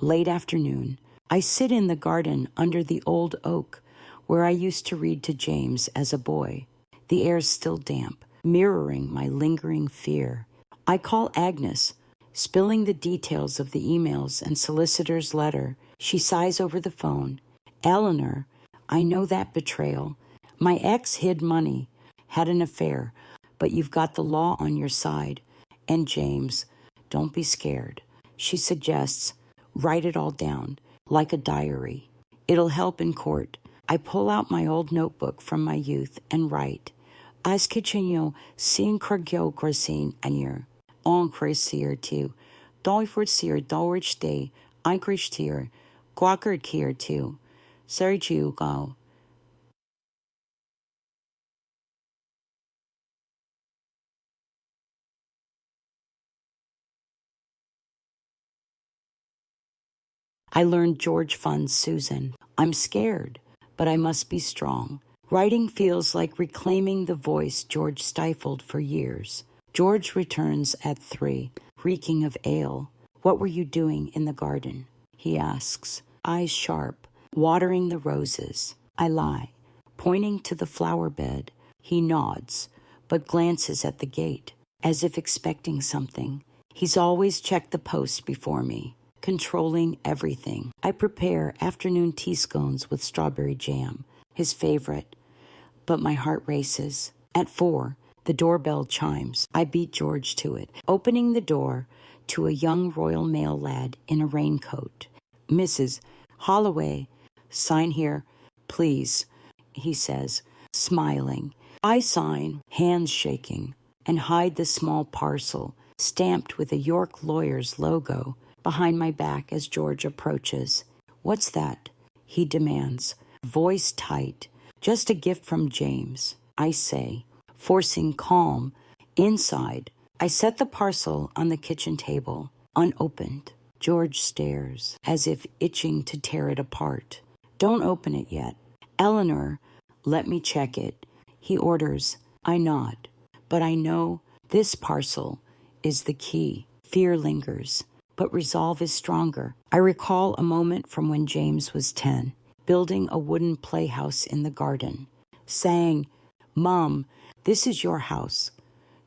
Late afternoon." I sit in the garden under the old oak where I used to read to James as a boy. The air's still damp, mirroring my lingering fear. I call Agnes, spilling the details of the emails and solicitor's letter. She sighs over the phone. "Eleanor, I know that betrayal. My ex hid money, had an affair, but you've got the law on your side. And James, don't be scared." She suggests, "Write it all down, like a diary. It'll help in court." I pull out my old notebook from my youth and write, "As kitchenyo sin kragyo grasin anyer, on krasier tu, doiford seer dorich day, anchorage tier, guackard kier tu, sergiu go." I learned George funds Susan. I'm scared, but I must be strong. Writing feels like reclaiming the voice George stifled for years. George returns at 3, reeking of ale. "What were you doing in the garden?" he asks, eyes sharp, watering the roses. I lie, pointing to the flower bed. He nods, but glances at the gate, as if expecting something. He's always checked the post before me, controlling everything. I prepare afternoon tea scones with strawberry jam, his favorite, but my heart races. At 4, the doorbell chimes. I beat George to it, opening the door to a young Royal Mail lad in a raincoat. "Mrs. Holloway, sign here, please," he says, smiling. I sign, hands shaking, and hide the small parcel, stamped with a York lawyer's logo, behind my back as George approaches. "What's that?" he demands, voice tight. "Just a gift from James," I say, forcing calm. Inside, I set the parcel on the kitchen table, unopened. George stares, as if itching to tear it apart. "Don't open it yet." "Eleanor, let me check it," he orders. I nod, but I know this parcel is the key. Fear lingers, but resolve is stronger. I recall a moment from when James was 10, building a wooden playhouse in the garden, saying, "Mom, this is your house.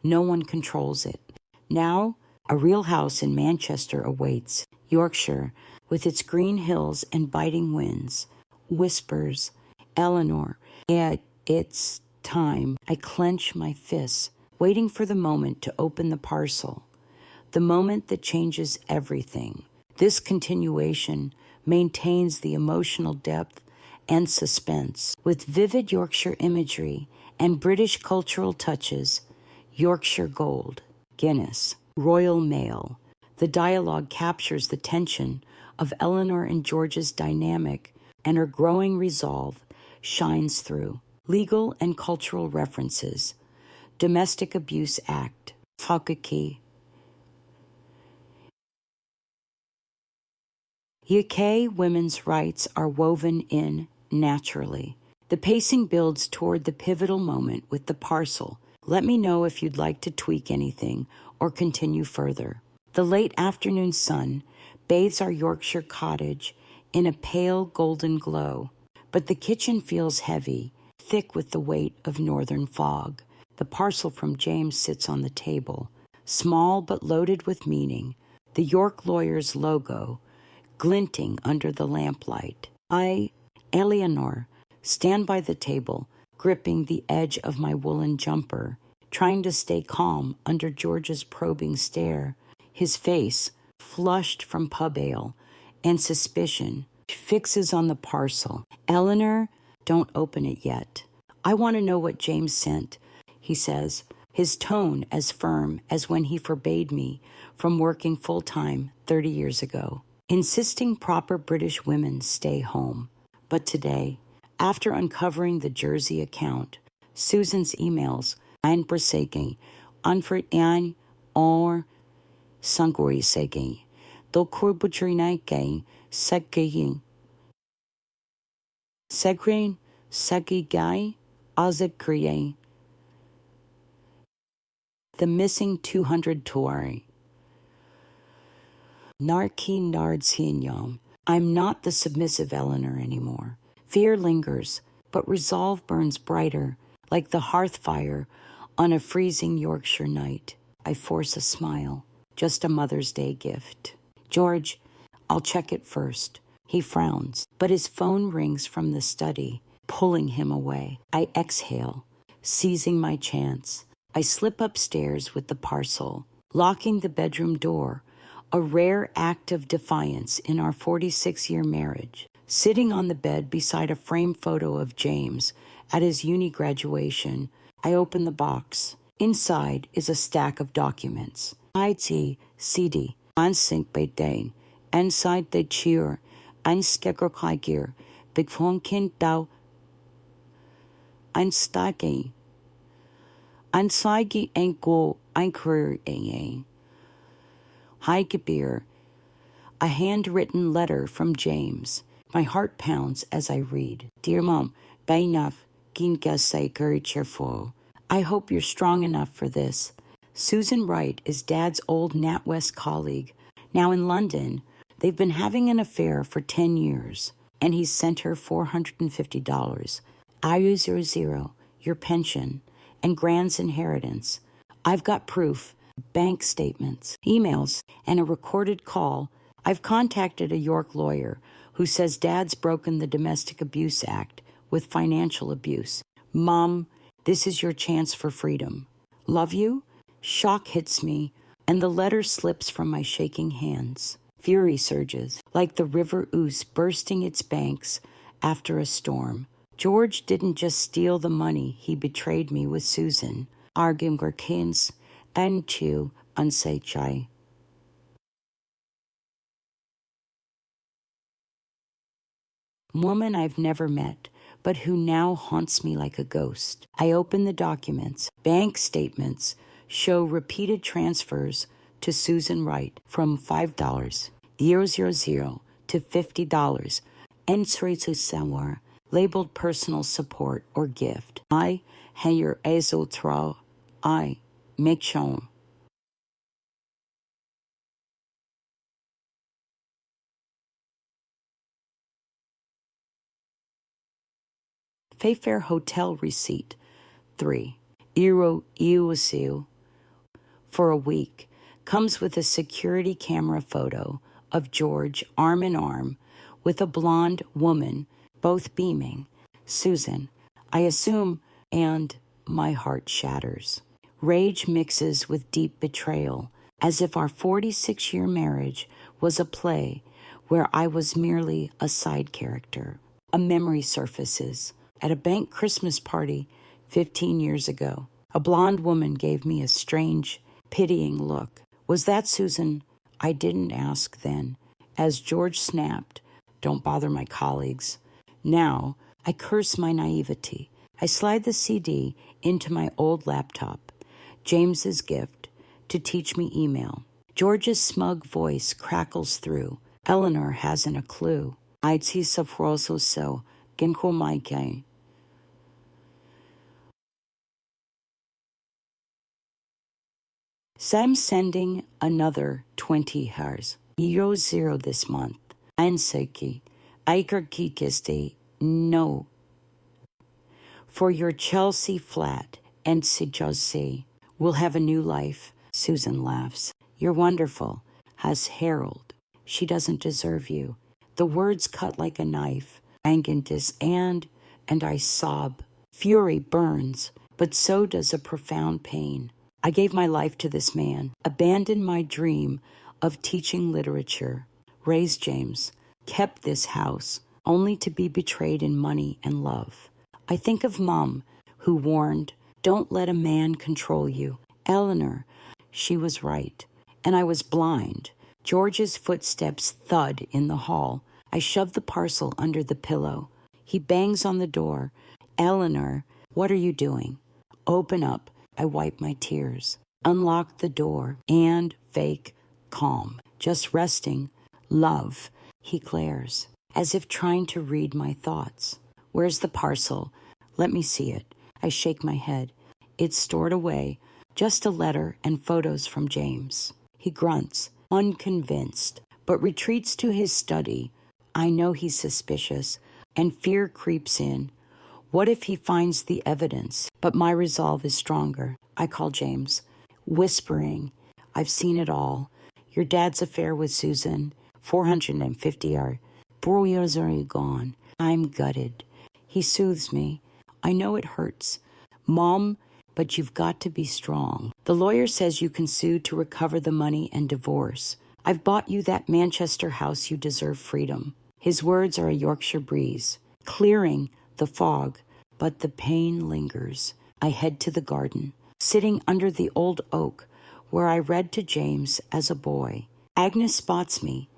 No one controls it." Now, a real house in Manchester awaits, Yorkshire, with its green hills and biting winds, whispers, "Eleanor, it's time." I clench my fists, waiting for the moment to open the parcel. the moment that changes everything. This continuation maintains the emotional depth and suspense with vivid Yorkshire imagery and British cultural touches. Yorkshire Gold, Guinness, Royal Mail. The dialogue captures the tension of Eleanor and George's dynamic, and her growing resolve shines through. Legal and cultural references. Domestic Abuse Act, Fakaki. UK women's rights are woven in naturally. The pacing builds toward the pivotal moment with the parcel. Let me know if you'd like to tweak anything or continue further. The late afternoon sun bathes our Yorkshire cottage in a pale golden glow, but the kitchen feels heavy, thick with the weight of northern fog. The parcel from James sits on the table, small but loaded with meaning, the York lawyer's logo glinting under the lamplight. I, Eleanor, stand by the table, gripping the edge of my woolen jumper, trying to stay calm under George's probing stare, his face, flushed from pub ale and suspicion, fixes on the parcel. Eleanor, don't open it yet. I want to know what James sent, he says, his tone as firm as when he forbade me from working full-time 30 years ago, insisting proper British women stay home. But today, after uncovering the Jersey account, Susan's emails, einberseking, anfert or sangorisegi, do kurbutrinaike, seging, segrin, segigai, azekriye, the missing 200 Tuari. Narki nardsinyam. I'm not the submissive Eleanor anymore. Fear lingers, but resolve burns brighter, like the hearth fire on a freezing Yorkshire night. I force a smile, just a Mother's Day gift. George, I'll check it first. He frowns, but his phone rings from the study, pulling him away. I exhale, seizing my chance. I slip upstairs with the parcel, locking the bedroom door, a rare act of defiance in our 46-year marriage. Sitting on the bed beside a framed photo of James at his uni graduation, I open the box. Inside is a stack of documents. IT, CD, ansink bedain, inside the cheer, einskegerkaiger, begfonkin dau, einstagi, einsaigi enko einkurir Heigebeer, a handwritten letter from James. My heart pounds as I read. Dear Mom, bainaf gingasai cheerful. I hope you're strong enough for this. Susan Wright is Dad's old NatWest colleague. Now in London, they've been having an affair for 10 years, and he's sent her $450. IU00, your pension, and Grand's inheritance. I've got proof. Bank statements, emails, and a recorded call. I've contacted a York lawyer who says Dad's broken the Domestic Abuse Act with financial abuse. Mom, this is your chance for freedom. Love you? Shock hits me, and the letter slips from my shaking hands. Fury surges, like the River Ouse bursting its banks after a storm. George didn't just steal the money, he betrayed me with Susan. Argum Gerkins, and to unsachai. Woman I've never met, but who now haunts me like a ghost. I open the documents. Bank statements show repeated transfers to Susan Wright from $5, 000 to $50, entry to somewhere, labeled personal support or gift. I, Heyer Ezotra, I, make shown. Fayfair Hotel receipt 3 Euro Iusiu for a week comes with a security camera photo of George arm in arm with a blonde woman, both beaming. Susan, I assume, and my heart shatters. Rage mixes with deep betrayal. as if our 46-year marriage was a play where I was merely a side character. A memory surfaces. At a bank Christmas party 15 years ago, a blonde woman gave me a strange, pitying look. Was that Susan? I didn't ask then. As George snapped, "Don't bother my colleagues." Now, I curse my naivety. I slide the CD into my old laptop, James's gift, to teach me email. George's smug voice crackles through. Eleanor hasn't a clue. I'd see safroso so, ginko maike. So I'm sending another 20 hers. €0 this month. Anseki. Aiker kikiste. No. For your Chelsea flat and Sijose will have a new life. Susan laughs. You're wonderful. Has Harold. She doesn't deserve you. The words cut like a knife. Angentis and I sob. Fury burns, but so does a profound pain. I gave my life to this man, abandoned my dream of teaching literature, raised James, kept this house, only to be betrayed in money and love. I think of Mom, who warned, "Don't let a man control you." Eleanor, she was right, and I was blind. George's footsteps thud in the hall. I shove the parcel under the pillow. He bangs on the door. "Eleanor, what are you doing?" "Open up." I wipe my tears. Unlock the door and fake calm. "Just resting." "Love." He glares, as if trying to read my thoughts. "Where's the parcel?" "Let me see it." I shake my head. It's stored away. Just a letter and photos from James. He grunts, unconvinced, but retreats to his study. I know he's suspicious, and fear creeps in. What if he finds the evidence? But my resolve is stronger. I call James, whispering, "I've seen it all. Your dad's affair with Susan, 450 are 4 years are gone. I'm gutted." He soothes me. "I know it hurts, Mom, but you've got to be strong. The lawyer says you can sue to recover the money and divorce. I've bought you that Manchester house. You deserve freedom." His words are a Yorkshire breeze, clearing the fog, but the pain lingers. I head to the garden, sitting under the old oak where I read to James as a boy. Agnes spots me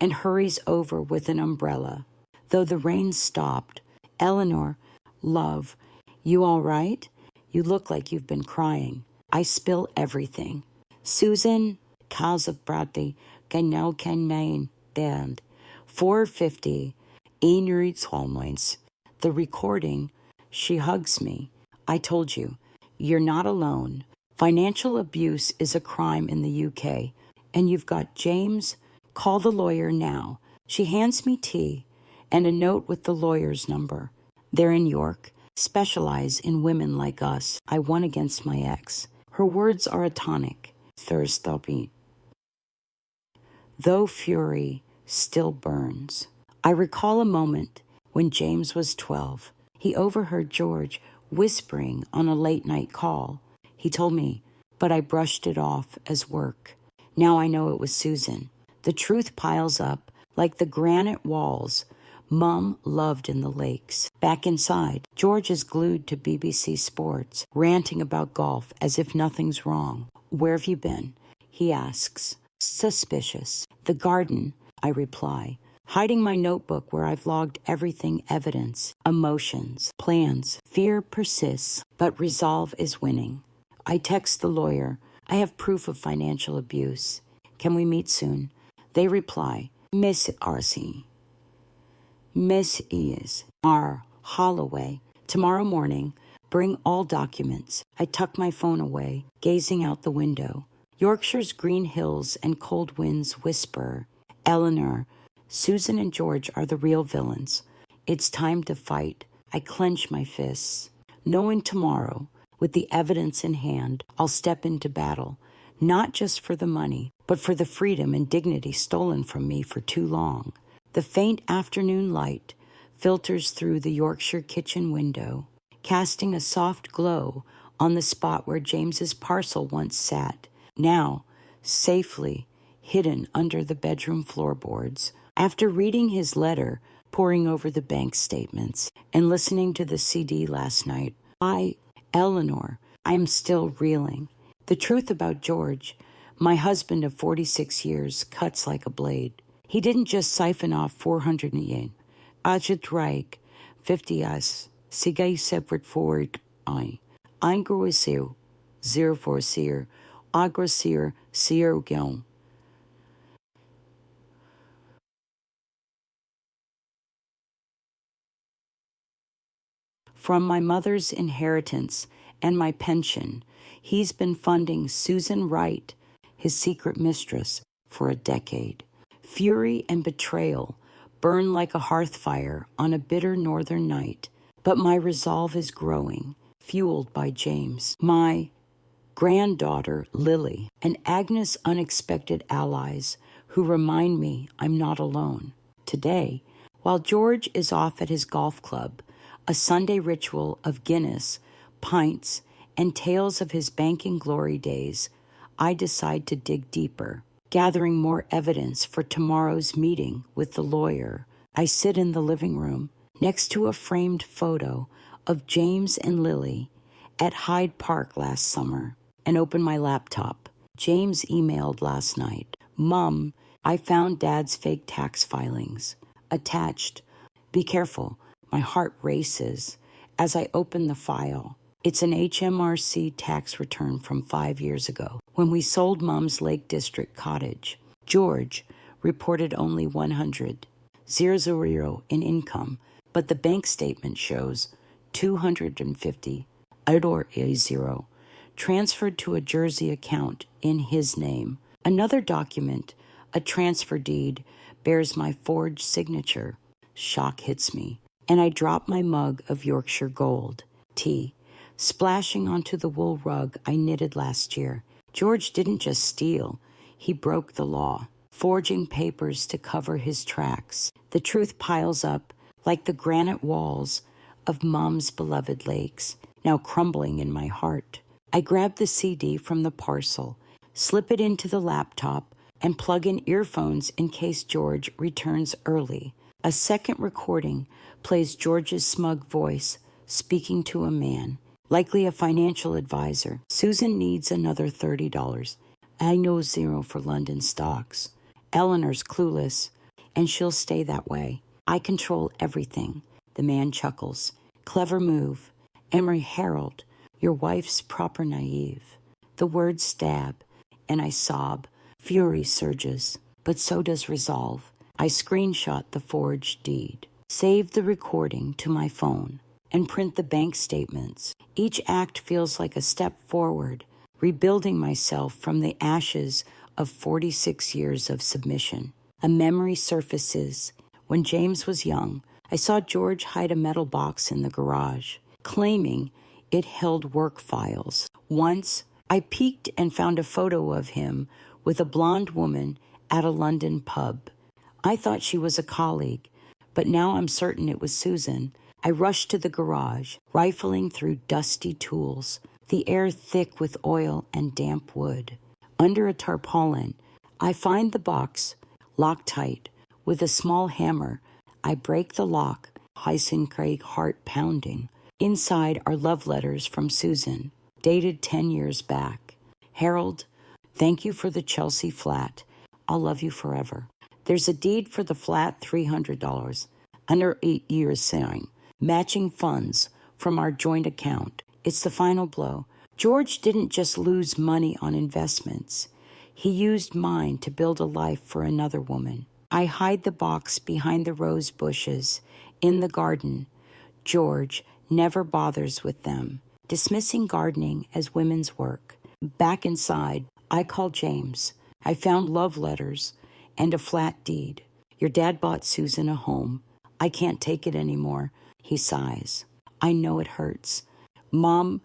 and hurries over with an umbrella. Though the rain stopped, "Eleanor, love, you all right? You look like you've been crying." I spill everything. "Susan, cause of Bradley, can now can main, and 450, Inrits. The recording, she hugs me. "I told you, you're not alone. Financial abuse is a crime in the UK, and you've got James. Call the lawyer now." She hands me tea and a note with the lawyer's number. They're in York, specialize in women like us. I won against my ex. Her words are a tonic. Thirsty. Though fury still burns. I recall a moment when James was 12. He overheard George whispering on a late-night call. He told me, but I brushed it off as work. Now I know it was Susan. The truth piles up like the granite walls Mom loved in the lakes. Back inside, George is glued to BBC Sports, ranting about golf as if nothing's wrong. "Where have you been?" he asks. Suspicious. "The garden," I reply, hiding my notebook where I've logged everything: evidence, emotions, plans. Fear persists, but resolve is winning. I text the lawyer. I have proof of financial abuse. Can we meet soon? They reply, "Miss R.C. Miss is R. Holloway. Tomorrow morning, bring all documents." I tuck my phone away, gazing out the window. Yorkshire's green hills and cold winds whisper, "Eleanor, Susan and George are the real villains. It's time to fight." I clench my fists, knowing tomorrow, with the evidence in hand, I'll step into battle, not just for the money, but for the freedom and dignity stolen from me for too long. The faint afternoon light filters through the Yorkshire kitchen window, casting a soft glow on the spot where James's parcel once sat. Now, safely hidden under the bedroom floorboards. After reading his letter, poring over the bank statements, and listening to the CD last night, Eleanor, I am still reeling. The truth about George, my husband of 46 years, cuts like a blade. He didn't just siphon off 400 yen. Ajedraig, 50 Sigay separate forward I. Eingroisir, 040, Agrosir, Siergion. From my mother's inheritance and my pension, he's been funding Susan Wright, his secret mistress, for a decade. Fury and betrayal burn like a hearth fire on a bitter northern night, but my resolve is growing, fueled by James, my granddaughter Lily, and Agnes' unexpected allies who remind me I'm not alone. Today, while George is off at his golf club, a Sunday ritual of Guinness, pints, and tales of his banking glory days, I decide to dig deeper, gathering more evidence for tomorrow's meeting with the lawyer. I sit in the living room next to a framed photo of James and Lily at Hyde Park last summer and open my laptop. James emailed last night, "Mom, I found Dad's fake tax filings. Attached. Be careful." My heart races as I open the file. It's an HMRC tax return from 5 years ago when we sold Mom's Lake District cottage. George reported only 100,000 in income, but the bank statement shows 250 or a zero transferred to a Jersey account in his name. Another document, a transfer deed, bears my forged signature. Shock hits me, and I drop my mug of Yorkshire gold tea, splashing onto the wool rug I knitted last year. George didn't just steal, he broke the law, forging papers to cover his tracks. The truth piles up like the granite walls of Mom's beloved lakes, now crumbling in my heart. I grab the CD from the parcel, slip it into the laptop, and plug in earphones in case George returns early. A second recording plays George's smug voice speaking to a man, likely a financial advisor. "Susan needs another $30. I know zero for London stocks. Eleanor's clueless, and she'll stay that way. I control everything." The man chuckles. "Clever move. Emery Harold, your wife's proper naive." The words stab, and I sob. Fury surges, but so does resolve. I screenshot the forged deed, save the recording to my phone, and print the bank statements. Each act feels like a step forward, rebuilding myself from the ashes of 46 years of submission. A memory surfaces. When James was young, I saw George hide a metal box in the garage, claiming it held work files. Once, I peeked and found a photo of him with a blonde woman at a London pub. I thought she was a colleague, but now I'm certain it was Susan. I rushed to the garage, rifling through dusty tools, the air thick with oil and damp wood. Under a tarpaulin, I find the box, locked tight. With a small hammer, I break the lock, Heisenkrieg heart pounding. Inside are love letters from Susan, dated 10 years back. "Harold, thank you for the Chelsea flat. I'll love you forever." There's a deed for the flat, $300, under 8 years signed, matching funds from our joint account. It's the final blow. George didn't just lose money on investments. He used mine to build a life for another woman. I hide the box behind the rose bushes in the garden. George never bothers with them, dismissing gardening as women's work. Back inside, I call James. I found love letters and a flat deed. "Your dad bought Susan a home. I can't take it anymore." He sighs. "I know it hurts, Mom,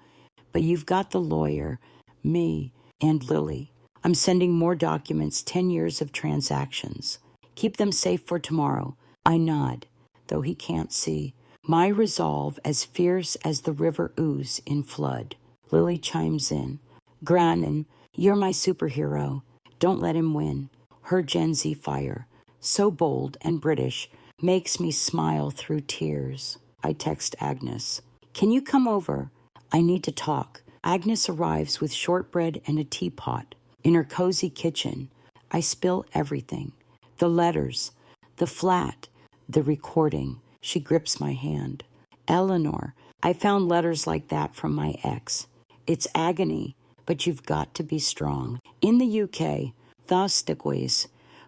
but you've got the lawyer, me, and Lily. I'm sending more documents, 10 years of transactions. Keep them safe for tomorrow." I nod, though he can't see. My resolve as fierce as the river Ouse in flood. Lily chimes in. "Granin, you're my superhero. Don't let him win. Her Gen Z fire, so bold and British, makes me smile through tears. I text Agnes. Can you come over? I need to talk. Agnes arrives with shortbread and a teapot. In her cozy kitchen, I spill everything. The letters, the flat, the recording. She grips my hand. Eleanor, I found letters like that from my ex. It's agony, but you've got to be strong. In the UK, thastikways,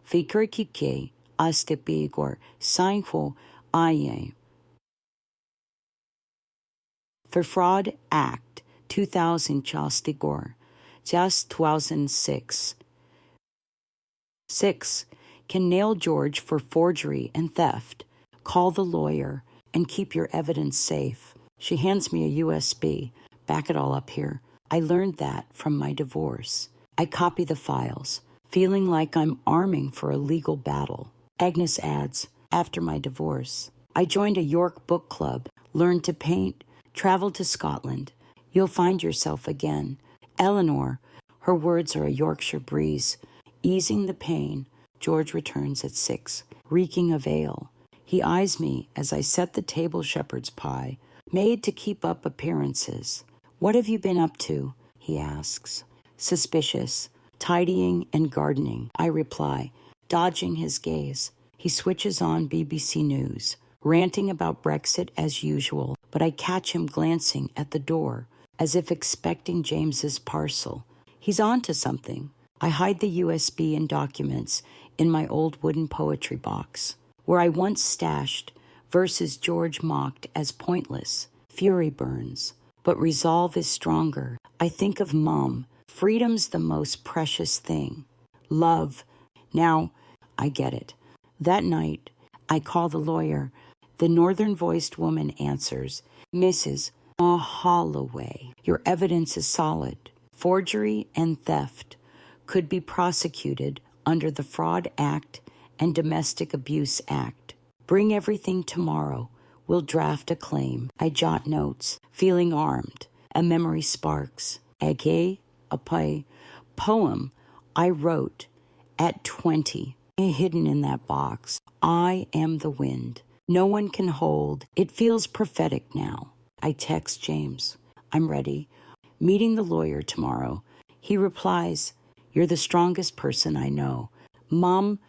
fikirkike, astipigor, signful, aye. For Fraud Act 2000 Chastigor, just 2006. 6. Can nail George for forgery and theft. Call the lawyer and keep your evidence safe. She hands me a USB. Back it all up here. I learned that from my divorce. I copy the files, feeling like I'm arming for a legal battle. Agnes adds, after my divorce, I joined a York book club, learned to paint, traveled to Scotland. You'll find yourself again. Eleanor, her words are a Yorkshire breeze. Easing the pain, George returns at 6, reeking of ale. He eyes me as I set the table shepherd's pie, made to keep up appearances. What have you been up to? He asks. Suspicious. Tidying and gardening, I reply, dodging his gaze. He switches on BBC News, ranting about Brexit as usual, but I catch him glancing at the door, as if expecting James's parcel. He's on to something. I hide the USB and documents in my old wooden poetry box, where I once stashed verses George mocked as pointless. Fury burns, but resolve is stronger. I think of Mom. Freedom's the most precious thing. Love. Now, I get it. That night, I call the lawyer. The northern-voiced woman answers, Mrs. Holloway, your evidence is solid. Forgery and theft could be prosecuted under the Fraud Act and Domestic Abuse Act. Bring everything tomorrow. We'll draft a claim. I jot notes, feeling armed. A memory sparks. Age, a poem I wrote at 20, hidden in that box. I am the wind. No one can hold. It feels prophetic now. I text James. I'm ready. Meeting the lawyer tomorrow. He replies, you're the strongest person I know. Mom,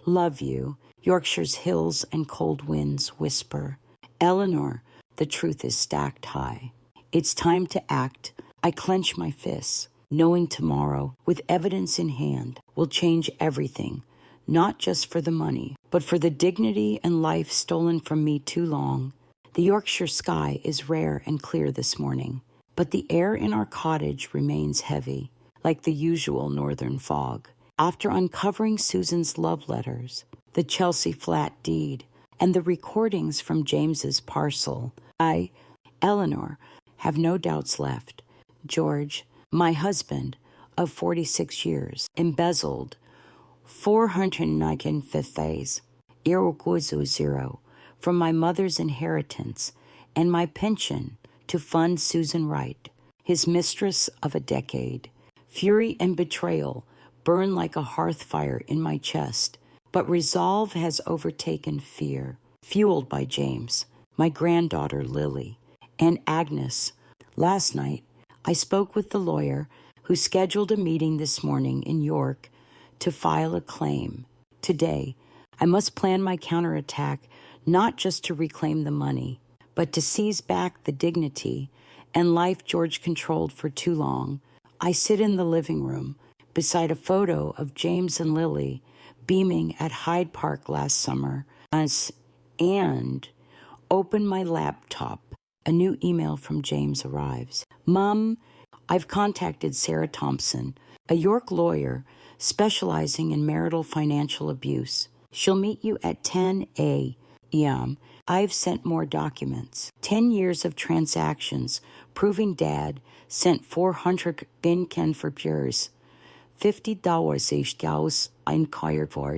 love you. Yorkshire's hills and cold winds whisper. Eleanor, the truth is stacked high. It's time to act. I clench my fists, knowing tomorrow, with evidence in hand, will change everything, not just for the money, but for the dignity and life stolen from me too long. The Yorkshire sky is rare and clear this morning, but the air in our cottage remains heavy, like the usual northern fog. After uncovering Susan's love letters, the Chelsea flat deed, and the recordings from James's parcel, I, Eleanor, have no doubts left. George, my husband of 46 years, embezzled 495 from my mother's inheritance and my pension to fund Susan Wright, his mistress of a decade. Fury and betrayal burn like a hearth fire in my chest, but resolve has overtaken fear, fueled by James, my granddaughter Lily, and Agnes. Last night, I spoke with the lawyer who scheduled a meeting this morning in York to file a claim. Today, I must plan my counterattack not just to reclaim the money, but to seize back the dignity and life George controlled for too long. I sit in the living room beside a photo of James and Lily beaming at Hyde Park last summer and open my laptop. A new email from James arrives. Mom, I've contacted Sarah Thompson, a York lawyer specializing in marital financial abuse. She'll meet you at 10 a.m. I've sent more documents. 10 years of transactions proving Dad sent 400 Binken for Pures. $50 each gals inquired for.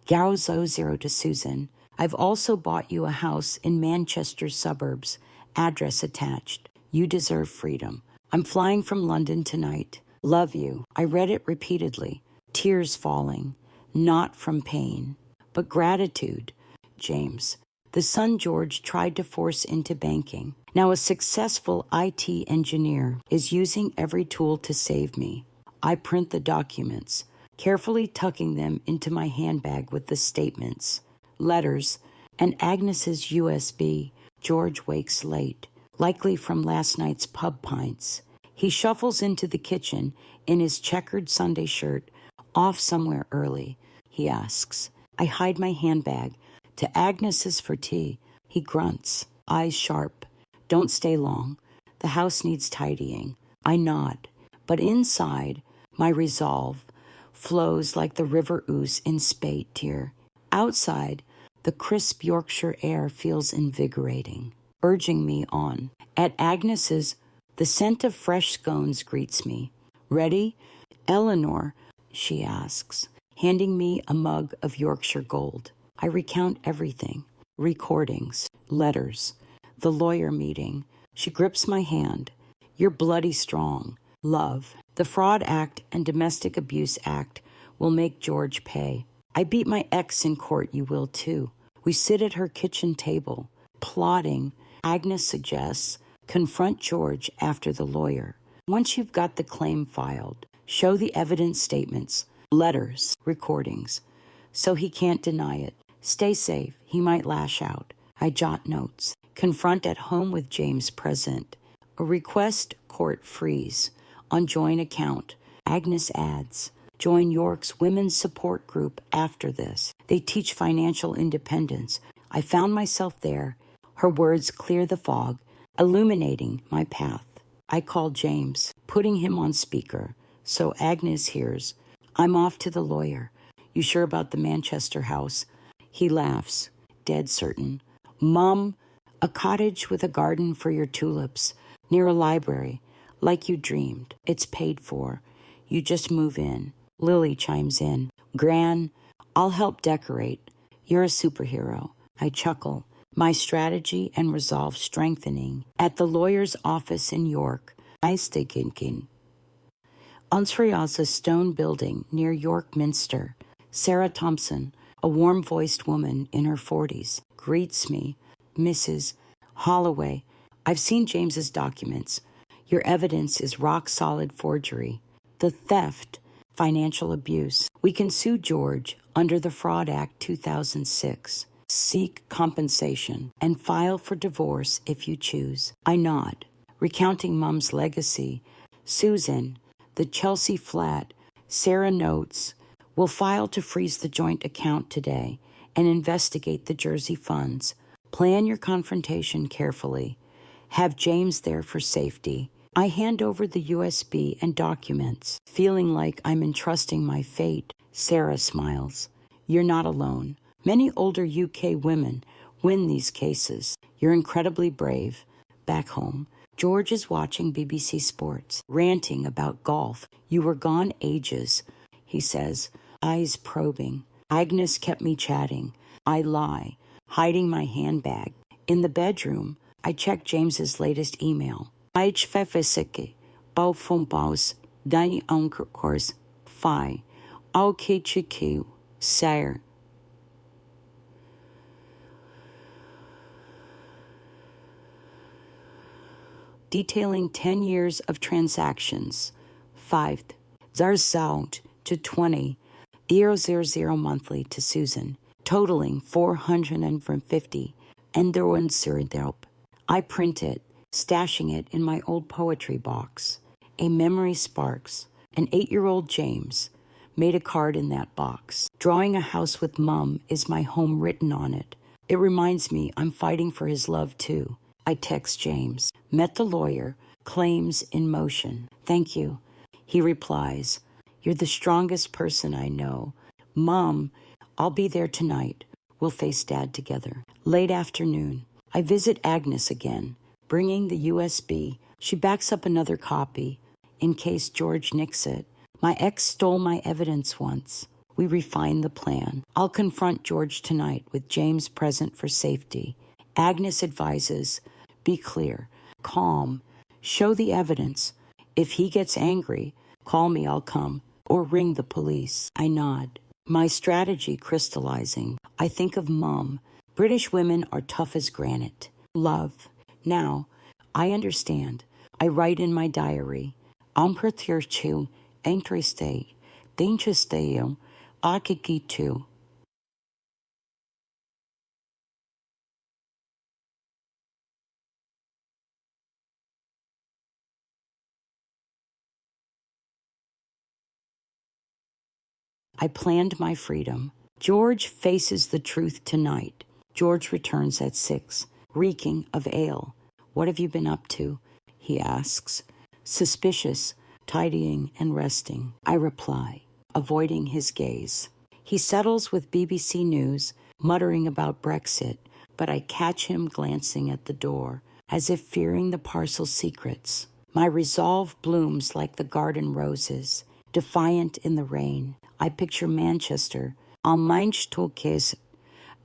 Gals 0 to Susan. I've also bought you a house in Manchester suburbs. Address attached. You deserve freedom. I'm flying from London tonight. Love you. I read it repeatedly. tears falling, not from pain, but gratitude. James, the son George tried to force into banking. Now a successful IT engineer is using every tool to save me. I print the documents, carefully tucking them into my handbag with the statements, letters, and Agnes's USB. George wakes late, likely from last night's pub pints. He shuffles into the kitchen in his checkered Sunday shirt. Off somewhere early, he asks. I hide my handbag. To Agnes's for tea. He grunts, eyes sharp. Don't stay long. The house needs tidying. I nod. But inside, my resolve flows like the river Ouse in Spate, dear. Outside, the crisp Yorkshire air feels invigorating, urging me on. At Agnes's, the scent of fresh scones greets me. Ready? Eleanor, she asks, handing me a mug of Yorkshire gold. I recount everything, recordings, letters, the lawyer meeting. She grips my hand. You're bloody strong. Love. The Fraud Act and Domestic Abuse Act will make George pay. I beat my ex in court, you will too. We sit at her kitchen table, plotting. Agnes suggests, confront George after the lawyer. Once you've got the claim filed, show the evidence statements, letters, recordings, so he can't deny it. Stay safe, he might lash out. I jot notes. Confront at home with James present. A request court freeze. On join account. Agnes adds, join York's women's support group after this. They teach financial independence. I found myself there. Her words clear the fog, illuminating my path. I call James, putting him on speaker, so Agnes hears. I'm off to the lawyer. You sure about the Manchester house? He laughs, dead certain. Mum, a cottage with a garden for your tulips, near a library, like you dreamed. It's paid for. You just move in. Lily chimes in. Gran, I'll help decorate. You're a superhero. I chuckle, my strategy and resolve strengthening. At the lawyer's office in York, I stay thinking. Unsria's stone building near York Minster. Sarah Thompson, a warm-voiced woman in her 40s, greets me. Mrs. Holloway, I've seen James's documents. Your evidence is rock-solid forgery. The theft, financial abuse. We can sue George under the Fraud Act 2006. Seek compensation and file for divorce if you choose. I nod, recounting Mum's legacy. Susan, the Chelsea flat. Sarah notes, we'll file to freeze the joint account today and investigate the Jersey funds. Plan your confrontation carefully. Have James there for safety. I hand over the USB and documents, feeling like I'm entrusting my fate. Sarah smiles. You're not alone. Many older UK women win these cases. You're incredibly brave. Back home, George is watching BBC Sports, ranting about golf. You were gone ages, he says, eyes probing. Agnes kept me chatting. I lie, hiding my handbag. In the bedroom, I check James's latest email. HER.VOICES, Bau von Baus, Deine Course, Phi, Aukechiki, Sire. Detailing 10 years of transactions. 5. Zarzaunt to 20,000 monthly to Susan, totaling 450 Enderwinserdelp. I print it, stashing it in my old poetry box. A memory sparks. An 8-year-old James made a card in that box. Drawing a house with Mum is my home written on it. It reminds me I'm fighting for his love too. I text James. Met the lawyer. Claims in motion. Thank you. He replies, you're the strongest person I know. Mom, I'll be there tonight. We'll face Dad together. Late afternoon. I visit Agnes again, bringing the USB. She backs up another copy, in case George nicks it. My ex stole my evidence once. We refine the plan. I'll confront George tonight with James present for safety. Agnes advises, be clear, calm, show the evidence. If he gets angry, call me, I'll come. or ring the police. I nod, my strategy crystallizing. I think of Mum. British women are tough as granite. Love. Now, I understand. I write in my diary. Ampertirchu, entreste, denchesteo, akikitu. I planned my freedom. George faces the truth tonight. George returns at 6, reeking of ale. What have you been up to? He asks. Suspicious, tidying and resting. I reply, avoiding his gaze. He settles with BBC News, muttering about Brexit, but I catch him glancing at the door, as if fearing the parcel's secrets. My resolve blooms like the garden roses, defiant in the rain. I picture Manchester, Almeinstokes,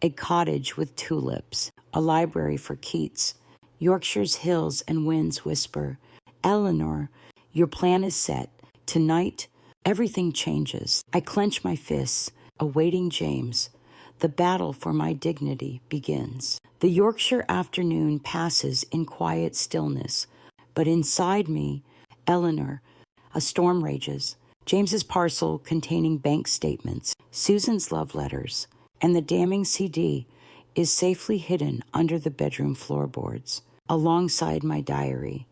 a cottage with tulips, a library for Keats. Yorkshire's hills and winds whisper, Eleanor, your plan is set. Tonight, everything changes. I clench my fists, awaiting James. The battle for my dignity begins. The Yorkshire afternoon passes in quiet stillness, but inside me, Eleanor, a storm rages. James's parcel containing bank statements, Susan's love letters, and the damning CD is safely hidden under the bedroom floorboards, alongside my diary,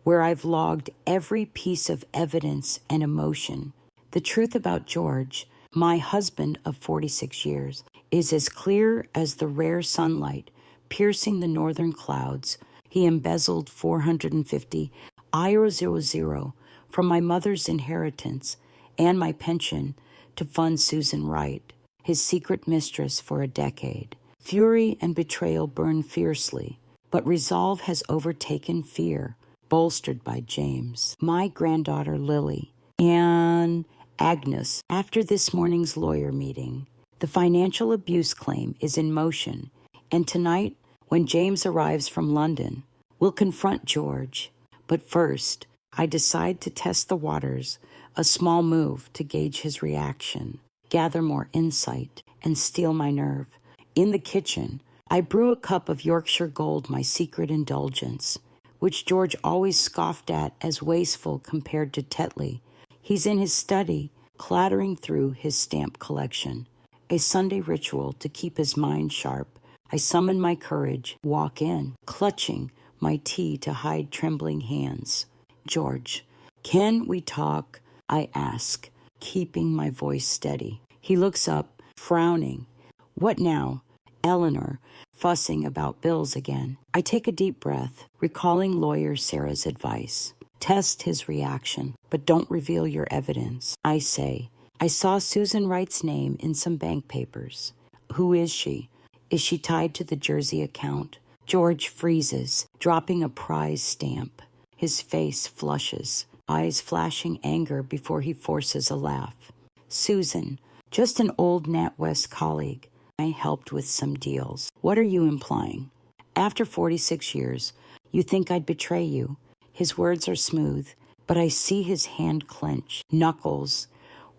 where I've logged every piece of evidence and emotion. The truth about George, my husband of 46 years, is as clear as the rare sunlight piercing the northern clouds. He embezzled 450 IRO00 from my mother's inheritance and my pension to fund Susan Wright, his secret mistress for a decade. Fury and betrayal burn fiercely, but resolve has overtaken fear, bolstered by James, my granddaughter Lily, and Agnes. After this morning's lawyer meeting, the financial abuse claim is in motion, and tonight, when James arrives from London, we'll confront George. But first, I decide to test the waters, a small move to gauge his reaction, gather more insight, and steel my nerve. In the kitchen, I brew a cup of Yorkshire Gold, my secret indulgence, which George always scoffed at as wasteful compared to Tetley. He's in his study, clattering through his stamp collection. A Sunday ritual to keep his mind sharp. I summon my courage, walk in, clutching my tea to hide trembling hands. George, can we talk? I ask, keeping my voice steady. He looks up, frowning. What now? Eleanor, fussing about bills again. I take a deep breath, recalling lawyer Sarah's advice. Test his reaction, but don't reveal your evidence. I say, I saw Susan Wright's name in some bank papers. Who is she? Is she tied to the Jersey account? George freezes, dropping a prize stamp. His face flushes, eyes flashing anger before he forces a laugh. Susan, just an old NatWest colleague. I helped with some deals. What are you implying? After 46 years, you think I'd betray you? His words are smooth, but I see his hand clench, knuckles,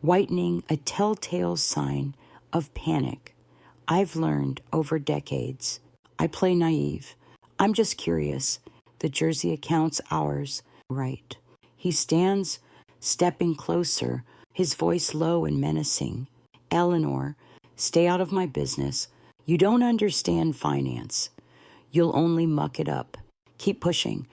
whitening, a telltale sign of panic. I've learned over decades. I play naive. I'm just curious. The Jersey account's ours. Right. He stands, stepping closer, his voice low and menacing. Eleanor, stay out of my business. You don't understand finance. You'll only muck it up. Keep pushing,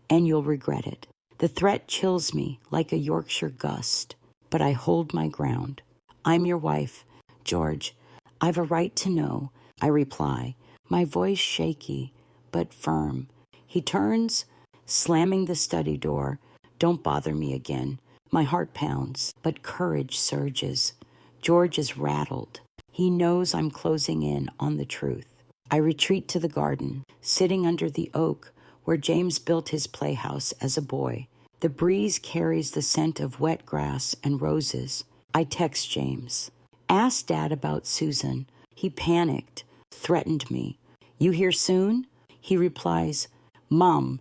and you'll regret it. The threat chills me like a Yorkshire gust, but I hold my ground. I'm your wife, George. I've a right to know, I reply, my voice shaky but firm. He turns, slamming the study door. Don't bother me again. My heart pounds, but courage surges. George is rattled. He knows I'm closing in on the truth. I retreat to the garden, sitting under the oak where James built his playhouse as a boy. The breeze carries the scent of wet grass and roses. I text James. Ask Dad about Susan. He panicked, threatened me. You here soon? He replies, Mom,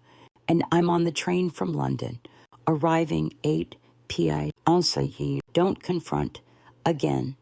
and I'm on the train from London, arriving 8 p.m. Enseigner, don't confront. Again,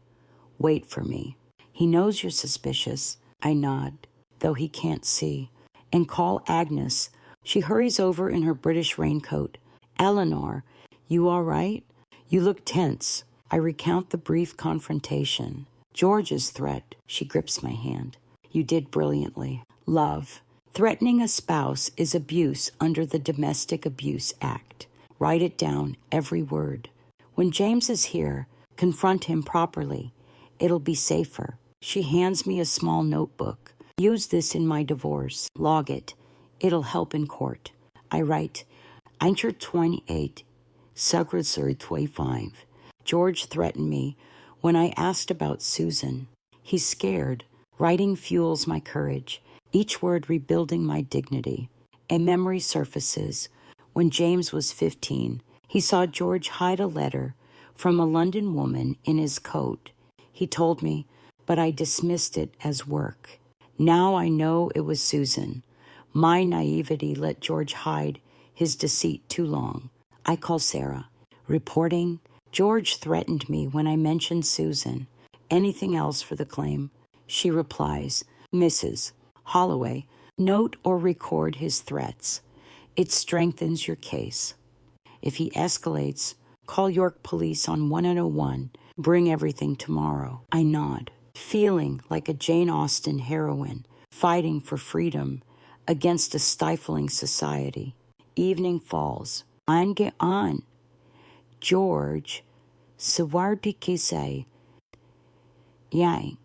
wait for me. He knows you're suspicious. I nod, though he can't see, and call Agnes. She hurries over in her British raincoat. Eleanor, you all right? You look tense. I recount the brief confrontation. George's threat. She grips my hand. You did brilliantly. Love. Threatening a spouse is abuse under the Domestic Abuse Act. Write it down, every word. When James is here, confront him properly. It'll be safer. She hands me a small notebook. Use this in my divorce. Log it. It'll help in court. I write, Eincher 28, Secretary 25. George threatened me when I asked about Susan. He's scared. Writing fuels my courage, each word rebuilding my dignity. A memory surfaces. When James was 15, he saw George hide a letter from a London woman in his coat. He told me, but I dismissed it as work. Now I know it was Susan. My naivety let George hide his deceit too long. I call Sarah. Reporting, George threatened me when I mentioned Susan. Anything else for the claim? She replies, Mrs. Holloway, note or record his threats. It strengthens your case. If he escalates, call York Police on 101. Bring everything tomorrow. I nod, feeling like a Jane Austen heroine, fighting for freedom against a stifling society. Evening falls. Get on. George, Sawardi Kise, Yang,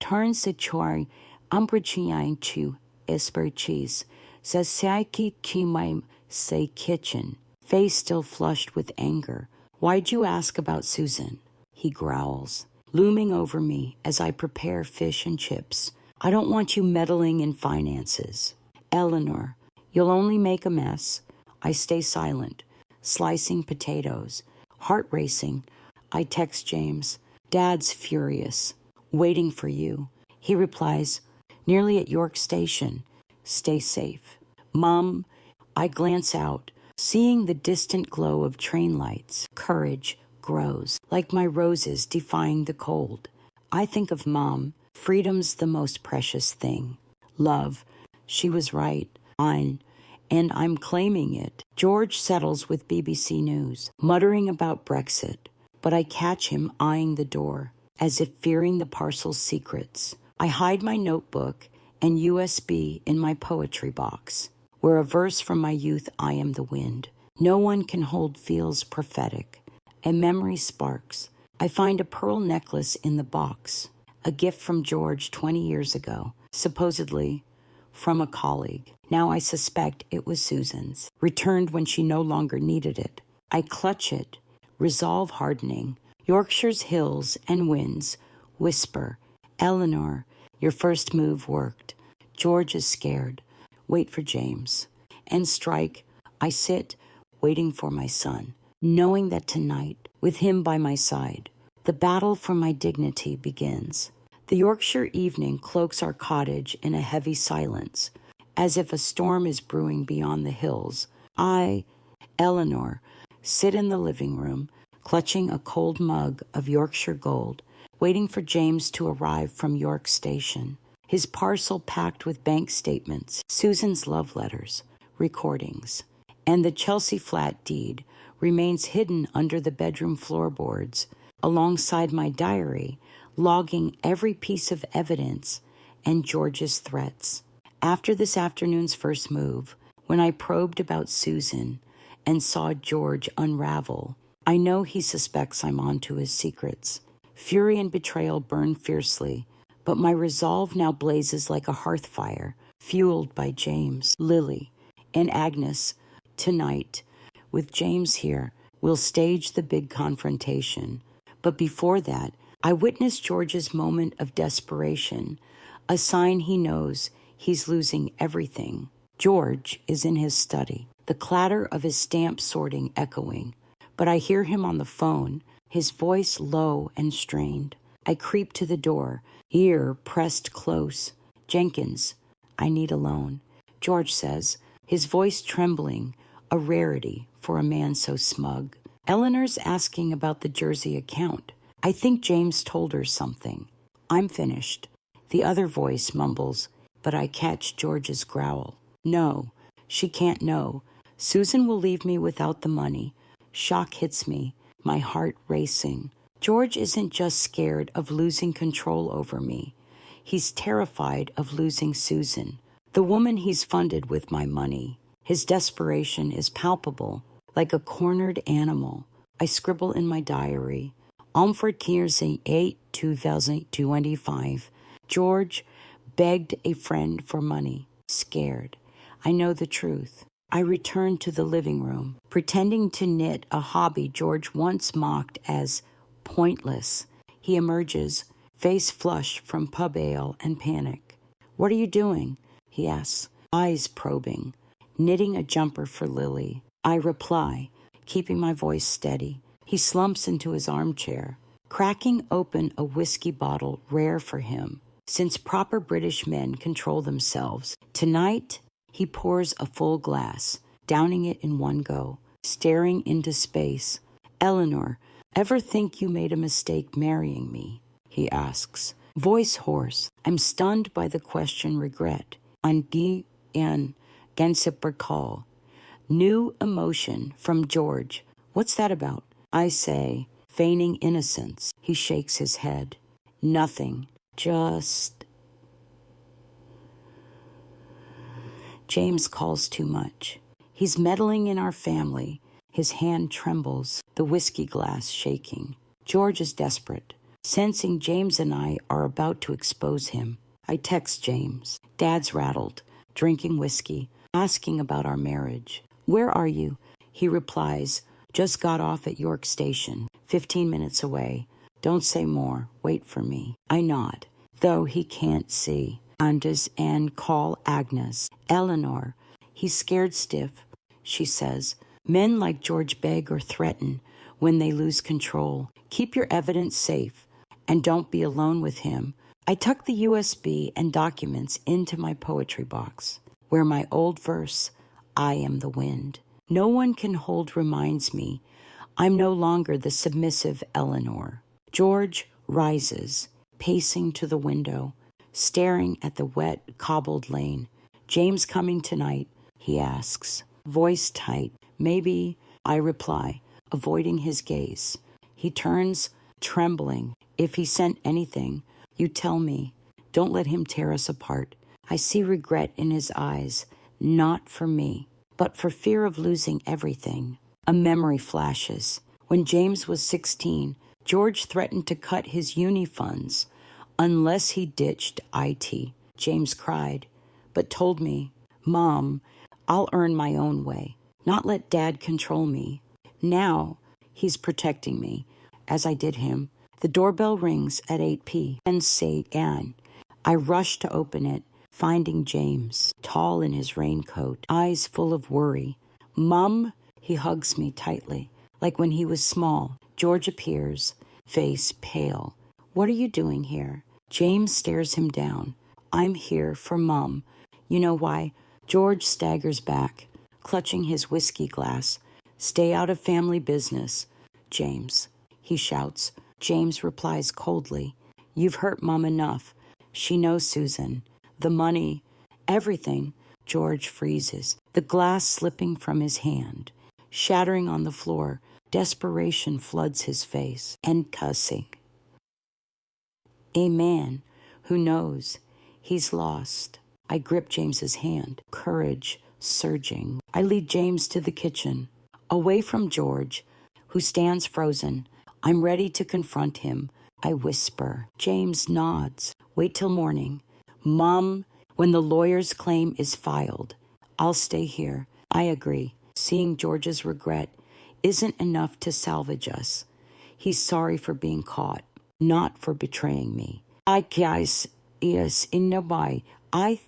turns the choi umbrichiang to espercheese, Sasaki Kimai say kitchen, face still flushed with anger. Why'd you ask about Susan? He growls, looming over me as I prepare fish and chips. I don't want you meddling in finances. Eleanor, you'll only make a mess. I stay silent, slicing potatoes. Heart racing, I text James. Dad's furious. Waiting for you. He replies, nearly at York Station. Stay safe. Mom, I glance out, seeing the distant glow of train lights. Courage grows, like my roses defying the cold. I think of Mom. Freedom's the most precious thing. Love, she was right. And I'm claiming it. George settles with BBC News, muttering about Brexit, but I catch him eyeing the door, as if fearing the parcel's secrets. I hide my notebook and USB in my poetry box, where a verse from my youth, I am the wind. No one can hold feels prophetic. A memory sparks. I find a pearl necklace in the box, a gift from George 20 years ago, supposedly from a colleague. Now I suspect it was Susan's, returned when she no longer needed it. I clutch it, resolve hardening. Yorkshire's hills and winds whisper, Eleanor, your first move worked. George is scared. Wait for James. And strike. I sit, waiting for my son, knowing that tonight, with him by my side, the battle for my dignity begins. The Yorkshire evening cloaks our cottage in a heavy silence, as if a storm is brewing beyond the hills. I, Eleanor, sit in the living room, clutching a cold mug of Yorkshire gold, waiting for James to arrive from York Station, his parcel packed with bank statements, Susan's love letters, recordings, and the Chelsea flat deed remains hidden under the bedroom floorboards, alongside my diary, logging every piece of evidence and George's threats. After this afternoon's first move, when I probed about Susan and saw George unravel, I know he suspects I'm onto his secrets. Fury and betrayal burn fiercely, but my resolve now blazes like a hearth fire, fueled by James, Lily, and Agnes. Tonight, with James here, we'll stage the big confrontation. But before that, I witness George's moment of desperation, a sign he knows he's losing everything. George is in his study, the clatter of his stamp sorting echoing, but I hear him on the phone, his voice low and strained. I creep to the door, ear pressed close. Jenkins, I need a loan, George says, his voice trembling, a rarity for a man so smug. Eleanor's asking about the Jersey account. I think James told her something. I'm finished. The other voice mumbles, but I catch George's growl. No, she can't know. Susan will leave me without the money. Shock hits me, my heart racing. George isn't just scared of losing control over me. He's terrified of losing Susan, the woman he's funded with my money. His desperation is palpable, like a cornered animal. I scribble in my diary. On 14/8, 2025, George begged a friend for money, scared. I know the truth. I return to the living room, pretending to knit a hobby George once mocked as pointless. He emerges, face flushed from pub ale and panic. What are you doing? He asks, eyes probing. Knitting a jumper for Lily. I reply, keeping my voice steady. He slumps into his armchair, cracking open a whiskey bottle rare for him, since proper British men control themselves. Tonight, he pours a full glass, downing it in one go, staring into space. Eleanor, ever think you made a mistake marrying me? He asks, voice hoarse. I'm stunned by the question regret. Undi and Gansipper call. New emotion from George. What's that about? I say, feigning innocence. He shakes his head. Nothing. Just... James calls too much. He's meddling in our family. His hand trembles, the whiskey glass shaking. George is desperate, sensing James and I are about to expose him. I text James. Dad's rattled, drinking whiskey, asking about our marriage. Where are you? He replies, just got off at York Station, 15 minutes away. Don't say more. Wait for me. I nod, though he can't see. Anders and call Agnes. Eleanor. He's scared stiff, she says. Men like George beg or threaten when they lose control. Keep your evidence safe and don't be alone with him. I tuck the USB and documents into my poetry box, where my old verse, I am the wind. No one can hold reminds me I'm no longer the submissive Eleanor. George rises, pacing to the window, staring at the wet, cobbled lane. James coming tonight, he asks, voice tight. Maybe, I reply, avoiding his gaze. He turns, trembling. If he sent anything, you tell me. Don't let him tear us apart. I see regret in his eyes, not for me, but for fear of losing everything. A memory flashes. When James was 16, George threatened to cut his uni funds unless he ditched IT. James cried, but told me, Mom, I'll earn my own way, not let Dad control me. Now, he's protecting me, as I did him. The doorbell rings at 8 p. and say Anne. I rush to open it, finding James, tall in his raincoat, eyes full of worry. Mum, he hugs me tightly, like when he was small. George appears, face pale. What are you doing here? James stares him down. I'm here for Mum. You know why? George staggers back, clutching his whiskey glass. Stay out of family business. James, he shouts. James replies coldly. You've hurt Mum enough. She knows Susan. The money, everything. George freezes, the glass slipping from his hand, shattering on the floor. Desperation floods his face, and cussing. A man who knows he's lost. I grip James's hand, courage surging. I lead James to the kitchen, away from George, who stands frozen. I'm ready to confront him. I whisper. James nods. Wait till morning. Mom, when the lawyer's claim is filed, I'll stay here. I agree. Seeing George's regret isn't enough to salvage us. He's sorry for being caught, not for betraying me. I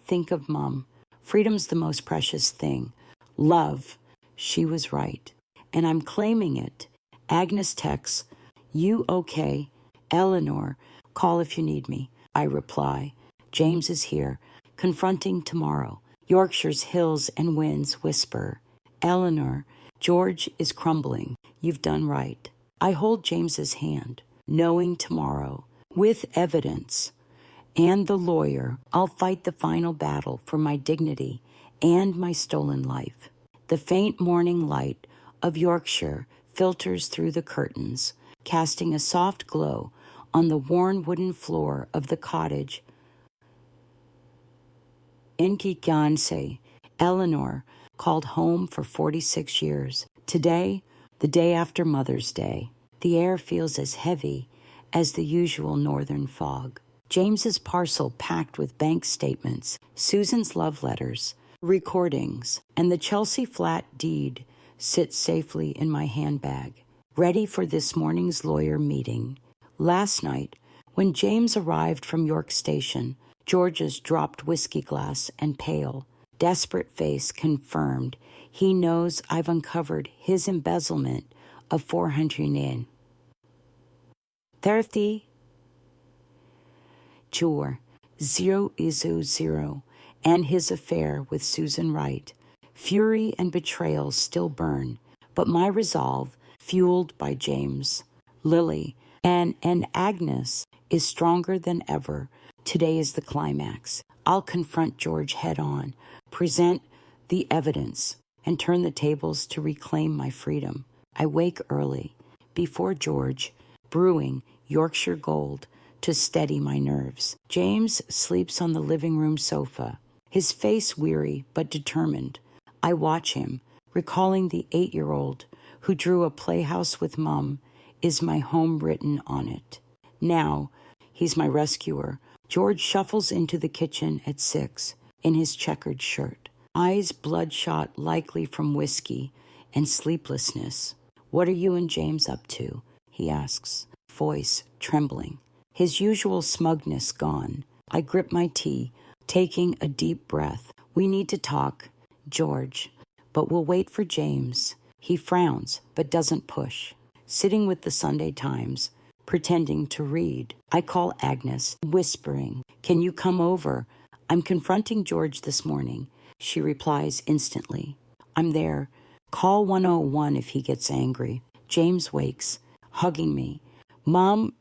think of Mom. Freedom's the most precious thing. Love. She was right. And I'm claiming it. Agnes texts, you okay? Eleanor, call if you need me. I reply. James is here, confronting tomorrow. Yorkshire's hills and winds whisper. Eleanor, George is crumbling. You've done right. I hold James's hand, knowing tomorrow, with evidence and the lawyer, I'll fight the final battle for my dignity and my stolen life. The faint morning light of Yorkshire filters through the curtains, casting a soft glow on the worn wooden floor of the cottage in Kikanse, Eleanor called home for 46 years. Today, the day after Mother's Day, the air feels as heavy as the usual northern fog. James's parcel packed with bank statements, Susan's love letters, recordings, and the Chelsea flat deed sits safely in my handbag, ready for this morning's lawyer meeting. Last night, when James arrived from York Station, George's dropped whiskey glass and pale, desperate face confirmed he knows I've uncovered his embezzlement of 400 yen. 30 Jure 0 and his affair with Susan Wright. Fury and betrayal still burn, but my resolve, fueled by James, Lily, and Agnes, is stronger than ever. Today is the climax. I'll confront George head on, present the evidence, and turn the tables to reclaim my freedom. I wake early, before George, brewing Yorkshire Gold to steady my nerves. James sleeps on the living room sofa, his face weary but determined. I watch him, recalling the 8-year-old who drew a playhouse with Mum. Is my home written on it? Now, he's my rescuer. George shuffles into the kitchen at 6 in his checkered shirt, eyes bloodshot likely from whiskey and sleeplessness. What are you and James up to? He asks, voice trembling, his usual smugness gone. I grip my tea, taking a deep breath. We need to talk, George, but we'll wait for James. He frowns, but doesn't push, sitting with the Sunday Times, pretending to read. I call Agnes, whispering, "Can you come over? I'm confronting George this morning." She replies instantly, "I'm there. Call 101 if he gets angry." James wakes, hugging me. "Mom,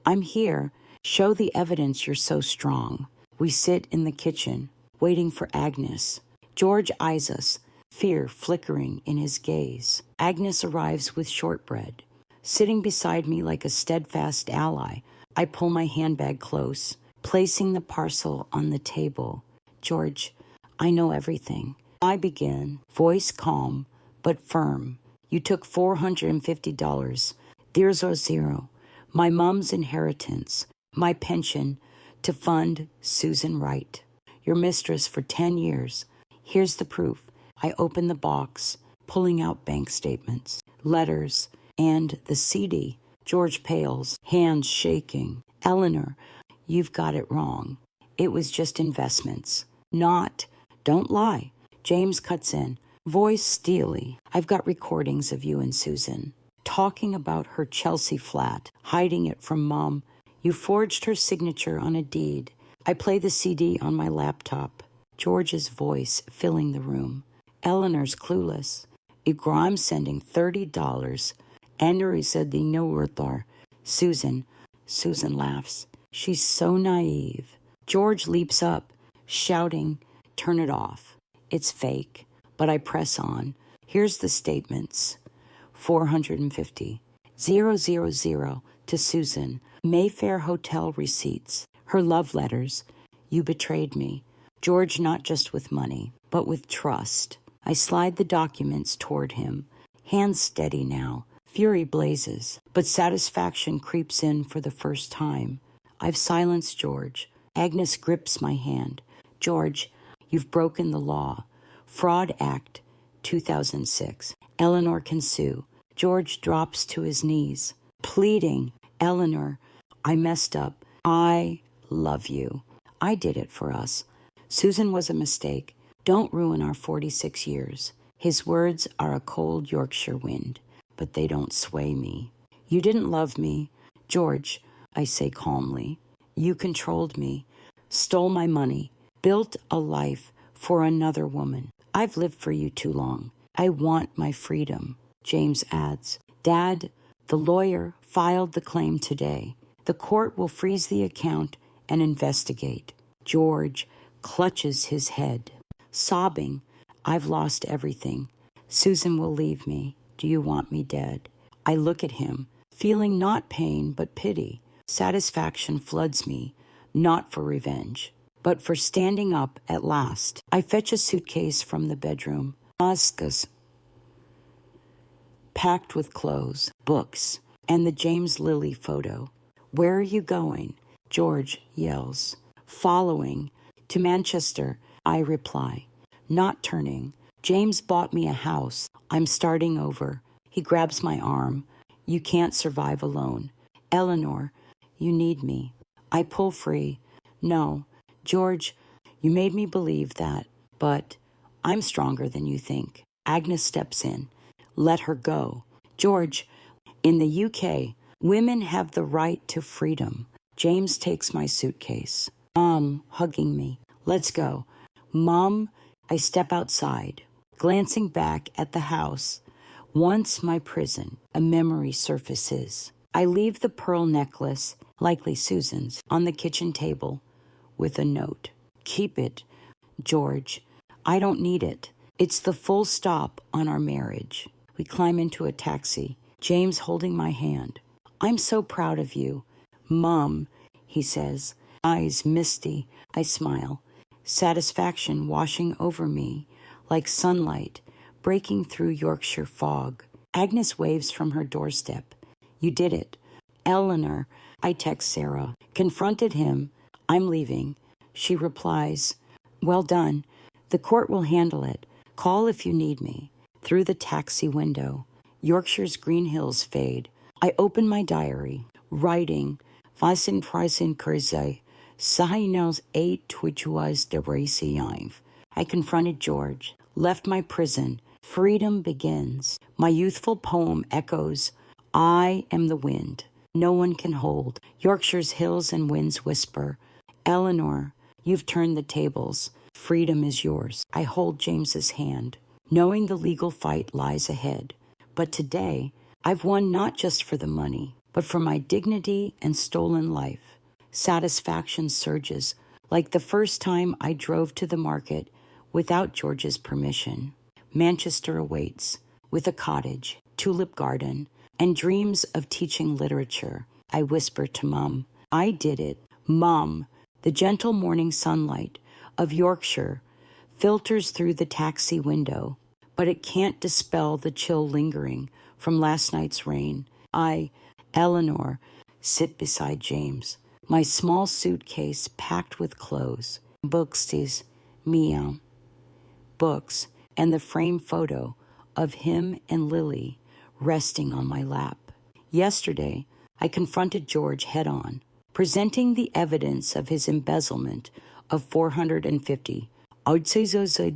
I'm here. Show the evidence you're so strong." We sit in the kitchen, waiting for Agnes. George eyes us, fear flickering in his gaze. Agnes arrives with shortbread. Sitting beside me like a steadfast ally, I pull my handbag close, placing the parcel on the table. "George, I know everything." I begin, voice calm but firm. "You took $450, 0, my mom's inheritance, my pension, to fund Susan Wright, your mistress for 10 years. Here's the proof." I open the box, pulling out bank statements, letters, and the CD. George pales, hands shaking. "Eleanor, you've got it wrong. It was just investments. Don't lie." James cuts in, voice steely. "I've got recordings of you and Susan, talking about her Chelsea flat, hiding it from Mom. You forged her signature on a deed." I play the CD on my laptop, George's voice filling the room. "Eleanor's clueless. I'm sending $30. Andrew said they know Werthar. Susan laughs. She's so naive." George leaps up, shouting, "Turn it off. It's fake." But I press on. Here's the statements. 450. 000 to Susan. Mayfair Hotel receipts. Her love letters. "You betrayed me." George not just with money, but with trust. I slide the documents toward him. Hands steady now. Fury blazes, but satisfaction creeps in for the first time. I've silenced George. Agnes grips my hand. "George, you've broken the law. Fraud Act, 2006. Eleanor can sue." George drops to his knees, pleading, "Eleanor, I messed up. I love you. I did it for us. Susan was a mistake. Don't ruin our 46 years." His words are a cold Yorkshire wind, but they don't sway me. "You didn't love me, George," I say calmly. "You controlled me, stole my money, built a life for another woman. I've lived for you too long. I want my freedom, James adds. Dad, the lawyer filed the claim today. The court will freeze the account and investigate. George clutches his head, sobbing, I've lost everything. Susan will leave me. Do you want me dead? I look at him, feeling not pain but pity. Satisfaction floods me, not for revenge, but for standing up at last. I fetch a suitcase from the bedroom. Maskas, packed with clothes, books, and the James Lilly photo. Where are you going? George yells. Following. To Manchester, I reply. Not turning. James bought me a house. I'm starting over. He grabs my arm. You can't survive alone. Eleanor, you need me. I pull free. No, George, you made me believe that, but I'm stronger than you think. Agnes steps in. Let her go. George, in the UK, women have the right to freedom. James takes my suitcase. Mom, hugging me. Let's go. Mom, I step outside, glancing back at the house. Once my prison, a memory surfaces. I leave the pearl necklace, likely Susan's, on the kitchen table with a note. Keep it, George. I don't need it. It's the full stop on our marriage. We climb into a taxi, James holding my hand. I'm so proud of you. Mom, he says, eyes misty. I smile, satisfaction washing over me like sunlight breaking through Yorkshire fog. Agnes waves from her doorstep. You did it. Eleanor, I text Sarah. Confronted him. I'm leaving. She replies, well done. The court will handle it. Call if you need me. Through the taxi window, Yorkshire's green hills fade. I open my diary, writing, Fasin Prisin Kurzai, Sahinels 8 Twitchuas de Racy. I confronted George, left my prison. Freedom begins. My youthful poem echoes, I am the wind. No one can hold. Yorkshire's hills and winds whisper, Eleanor, you've turned the tables. Freedom is yours. I hold James's hand, knowing the legal fight lies ahead. But today, I've won not just for the money, but for my dignity and stolen life. Satisfaction surges, like the first time I drove to the market without George's permission. Manchester awaits, with a cottage, tulip garden, and dreams of teaching literature. I whisper to Mum, I did it. Mum, the gentle morning sunlight of Yorkshire filters through the taxi window, but it can't dispel the chill lingering from last night's rain. I, Eleanor, sit beside James, my small suitcase packed with clothes, books, meow, books, and the framed photo of him and Lily resting on my lap. Yesterday, I confronted George head-on, presenting the evidence of his embezzlement of 450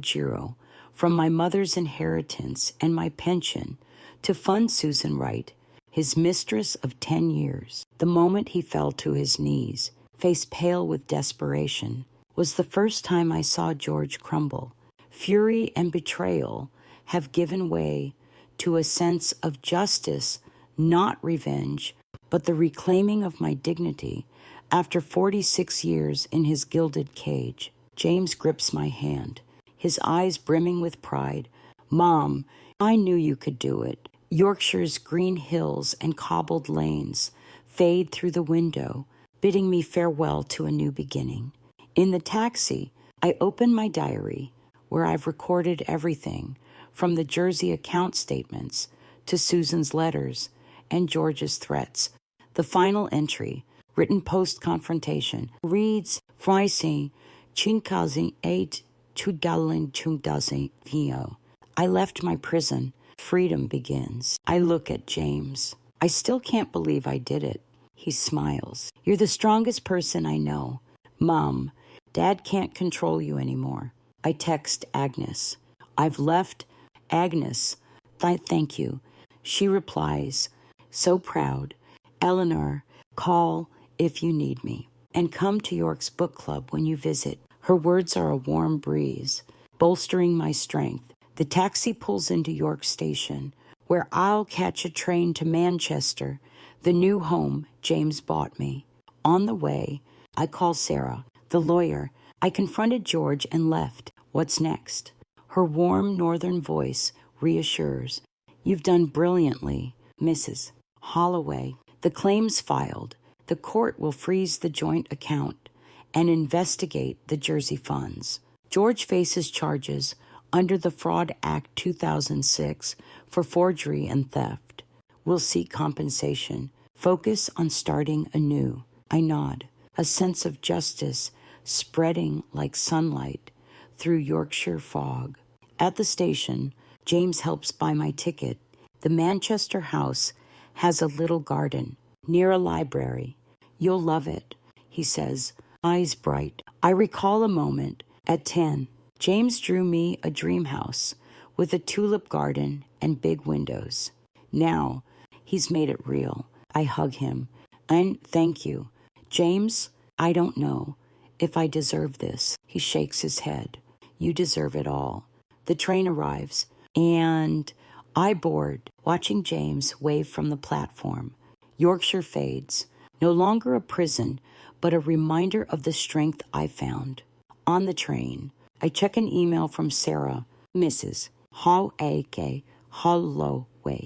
giro from my mother's inheritance and my pension to fund Susan Wright, his mistress of 10 years. The moment he fell to his knees, face pale with desperation, was the first time I saw George crumble. Fury and betrayal have given way to a sense of justice, not revenge, but the reclaiming of my dignity. After 46 years in his gilded cage, James grips my hand, his eyes brimming with pride. Mom, I knew you could do it. Yorkshire's green hills and cobbled lanes fade through the window, bidding me farewell to a new beginning. In the taxi, I open my diary, where I've recorded everything, from the Jersey account statements to Susan's letters and George's threats. The final entry, written post-confrontation, reads, Freising, Chinkazi 8 Chudgalin Chundazi Vio. I left my prison. Freedom begins. I look at James. I still can't believe I did it. He smiles. You're the strongest person I know. Mom, Dad can't control you anymore. I text Agnes. I've left. Agnes, thank you. She replies, so proud. Eleanor, call if you need me. And come to York's book club when you visit. Her words are a warm breeze, bolstering my strength. The taxi pulls into York Station, where I'll catch a train to Manchester, the new home James bought me. On the way, I call Sarah, the lawyer. I confronted George and left. What's next? Her warm northern voice reassures. You've done brilliantly, Mrs. Holloway. The claim's filed. The court will freeze the joint account and investigate the Jersey funds. George faces charges under the Fraud Act 2006 for forgery and theft. We'll seek compensation. Focus on starting anew. I nod, a sense of justice spreading like sunlight through Yorkshire fog. At the station, James helps buy my ticket. The Manchester house has a little garden near a library. You'll love it, he says, eyes bright. I recall a moment at 10. James drew me a dream house with a tulip garden and big windows. Now, he's made it real. I hug him. And thank you. James, I don't know if I deserve this. He shakes his head. You deserve it all. The train arrives, and I board, watching James wave from the platform. Yorkshire fades. No longer a prison, but a reminder of the strength I found. On the train, I check an email from Sarah, Mrs. Holloway.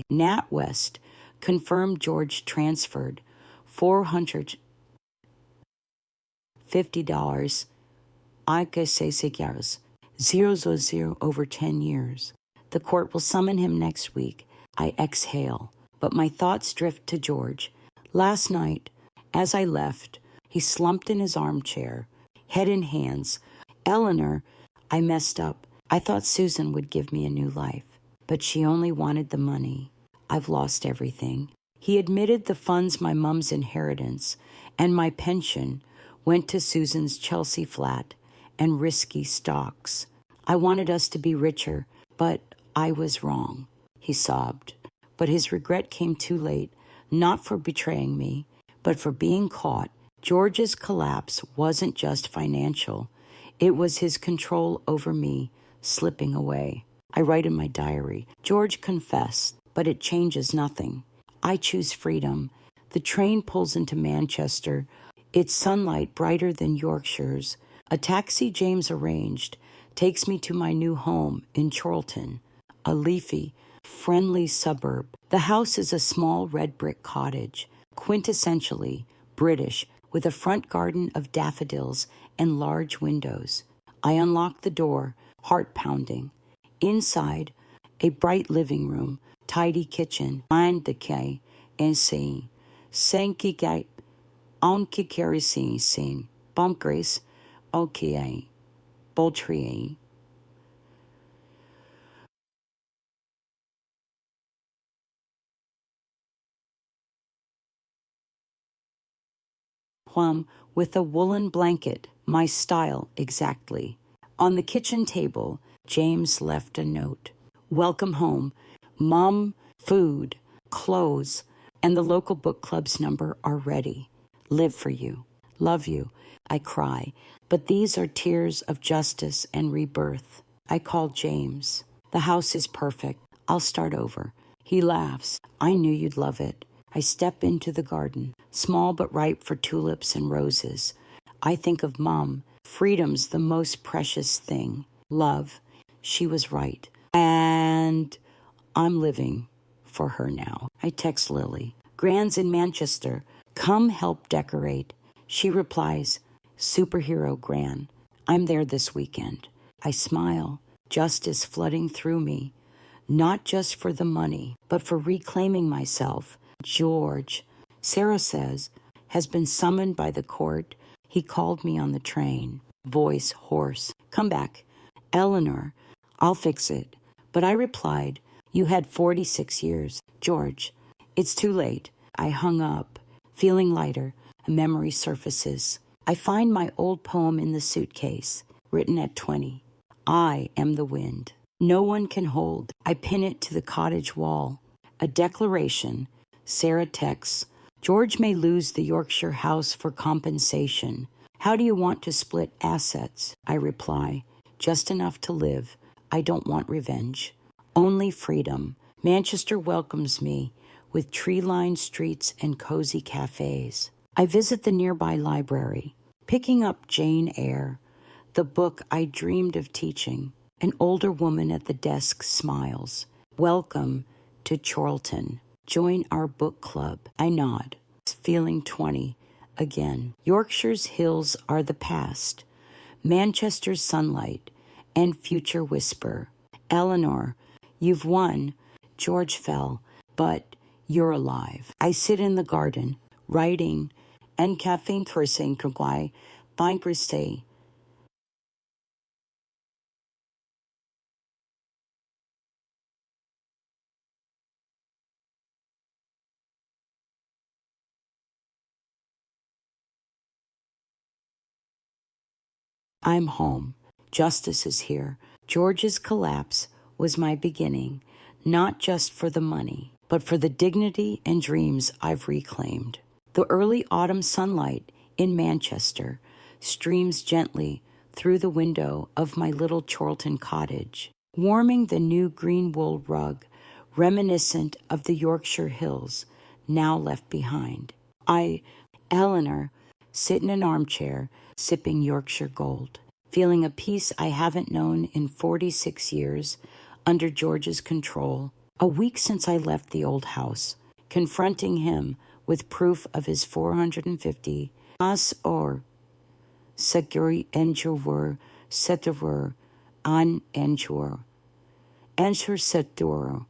Nat West confirmed George transferred $450. I que se cigars. 000 over 10 years. The court will summon him next week. I exhale, but my thoughts drift to George. Last night, as I left, he slumped in his armchair, head in hands. Eleanor, I messed up. I thought Susan would give me a new life, but she only wanted the money. I've lost everything. He admitted the funds, my mum's inheritance, and my pension went to Susan's Chelsea flat and risky stocks. I wanted us to be richer, but I was wrong, he sobbed. But his regret came too late, not for betraying me, but for being caught. George's collapse wasn't just financial. It was his control over me slipping away. I write in my diary, George confessed, but it changes nothing. I choose freedom. The train pulls into Manchester, its sunlight brighter than Yorkshire's. A taxi James arranged takes me to my new home in Chorlton, a leafy, friendly suburb. The house is a small red brick cottage, quintessentially British, with a front garden of daffodils and large windows. I unlock the door, heart pounding. Inside, a bright living room, tidy kitchen, and decay, and scene. Senki gai, on kikari scene, bump grace, okay, boltrie. With a woolen blanket, my style exactly. On the kitchen table, James left a note. Welcome home. Mom, food, clothes, and the local book club's number are ready. Live for you. Love you. I cry. But these are tears of justice and rebirth. I call James. The house is perfect. I'll start over. He laughs. I knew you'd love it. I step into the garden, small but ripe for tulips and roses. I think of Mom. Freedom's the most precious thing. Love. She was right. And I'm living for her now. I text Lily. Gran's in Manchester. Come help decorate. She replies, Superhero Gran. I'm there this weekend. I smile, justice flooding through me. Not just for the money, but for reclaiming myself. George, Sarah says, has been summoned by the court. He called me on the train. Voice hoarse. Come back. Eleanor, I'll fix it. But I replied, you had 46 years. George, it's too late. I hung up. Feeling lighter, a memory surfaces. I find my old poem in the suitcase, written at 20. I am the wind. No one can hold. I pin it to the cottage wall. A declaration. Sarah texts, George may lose the Yorkshire house for compensation. How do you want to split assets? I reply, just enough to live. I don't want revenge, only freedom. Manchester welcomes me with tree-lined streets and cozy cafes. I visit the nearby library, picking up Jane Eyre, the book I dreamed of teaching. An older woman at the desk smiles. Welcome to Chorlton. Join our book club. I nod, feeling 20 again. Yorkshire's hills are the past, Manchester's sunlight and future whisper. Eleanor, you've won. George fell, but you're alive. I sit in the garden, writing, and caffeine cursing kagwai, fine say. I'm home. Justice is here. George's collapse was my beginning, not just for the money, but for the dignity and dreams I've reclaimed. The early autumn sunlight in Manchester streams gently through the window of my little Chorlton cottage, warming the new green wool rug, reminiscent of the Yorkshire hills now left behind. Eleanor, sit in an armchair, sipping Yorkshire Gold, feeling a peace I haven't known in 46 years, under George's control. A week since I left the old house, confronting him with proof of his 450 as or seguri enjur setur an enjur setur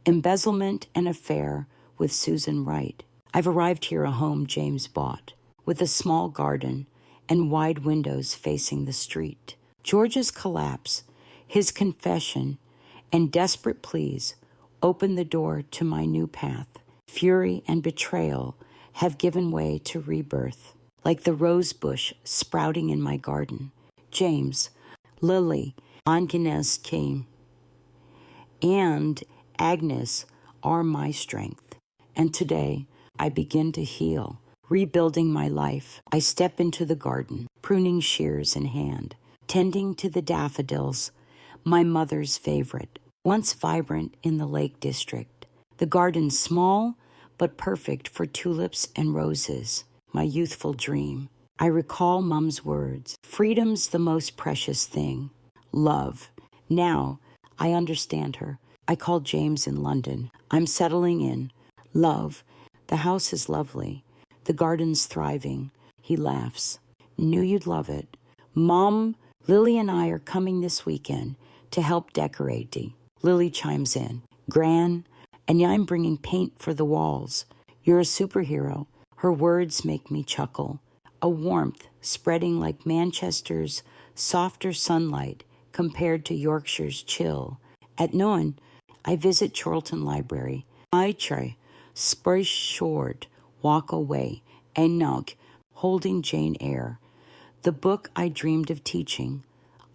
embezzlement and affair with Susan Wright. I've arrived here a home James bought, with a small garden and wide windows facing the street. George's collapse, his confession, and desperate pleas opened the door to my new path. Fury and betrayal have given way to rebirth, like the rose bush sprouting in my garden. James, Lily, Agnes came, and Agnes are my strength. And today, I begin to heal, rebuilding my life. I step into the garden, pruning shears in hand, tending to the daffodils, my mother's favorite, once vibrant in the Lake District. The garden small, but perfect for tulips and roses, my youthful dream. I recall Mum's words, freedom's the most precious thing. Love. Now, I understand her. I called James in London. I'm settling in. Love. The house is lovely. The garden's thriving. He laughs. Knew you'd love it. Mom, Lily and I are coming this weekend to help decorate. Lily chimes in. Gran, and I'm bringing paint for the walls. You're a superhero. Her words make me chuckle. A warmth spreading like Manchester's softer sunlight compared to Yorkshire's chill. At noon, I visit Chorlton Library. I try, spruce short, walk away, and nog, holding Jane Eyre. The book I dreamed of teaching.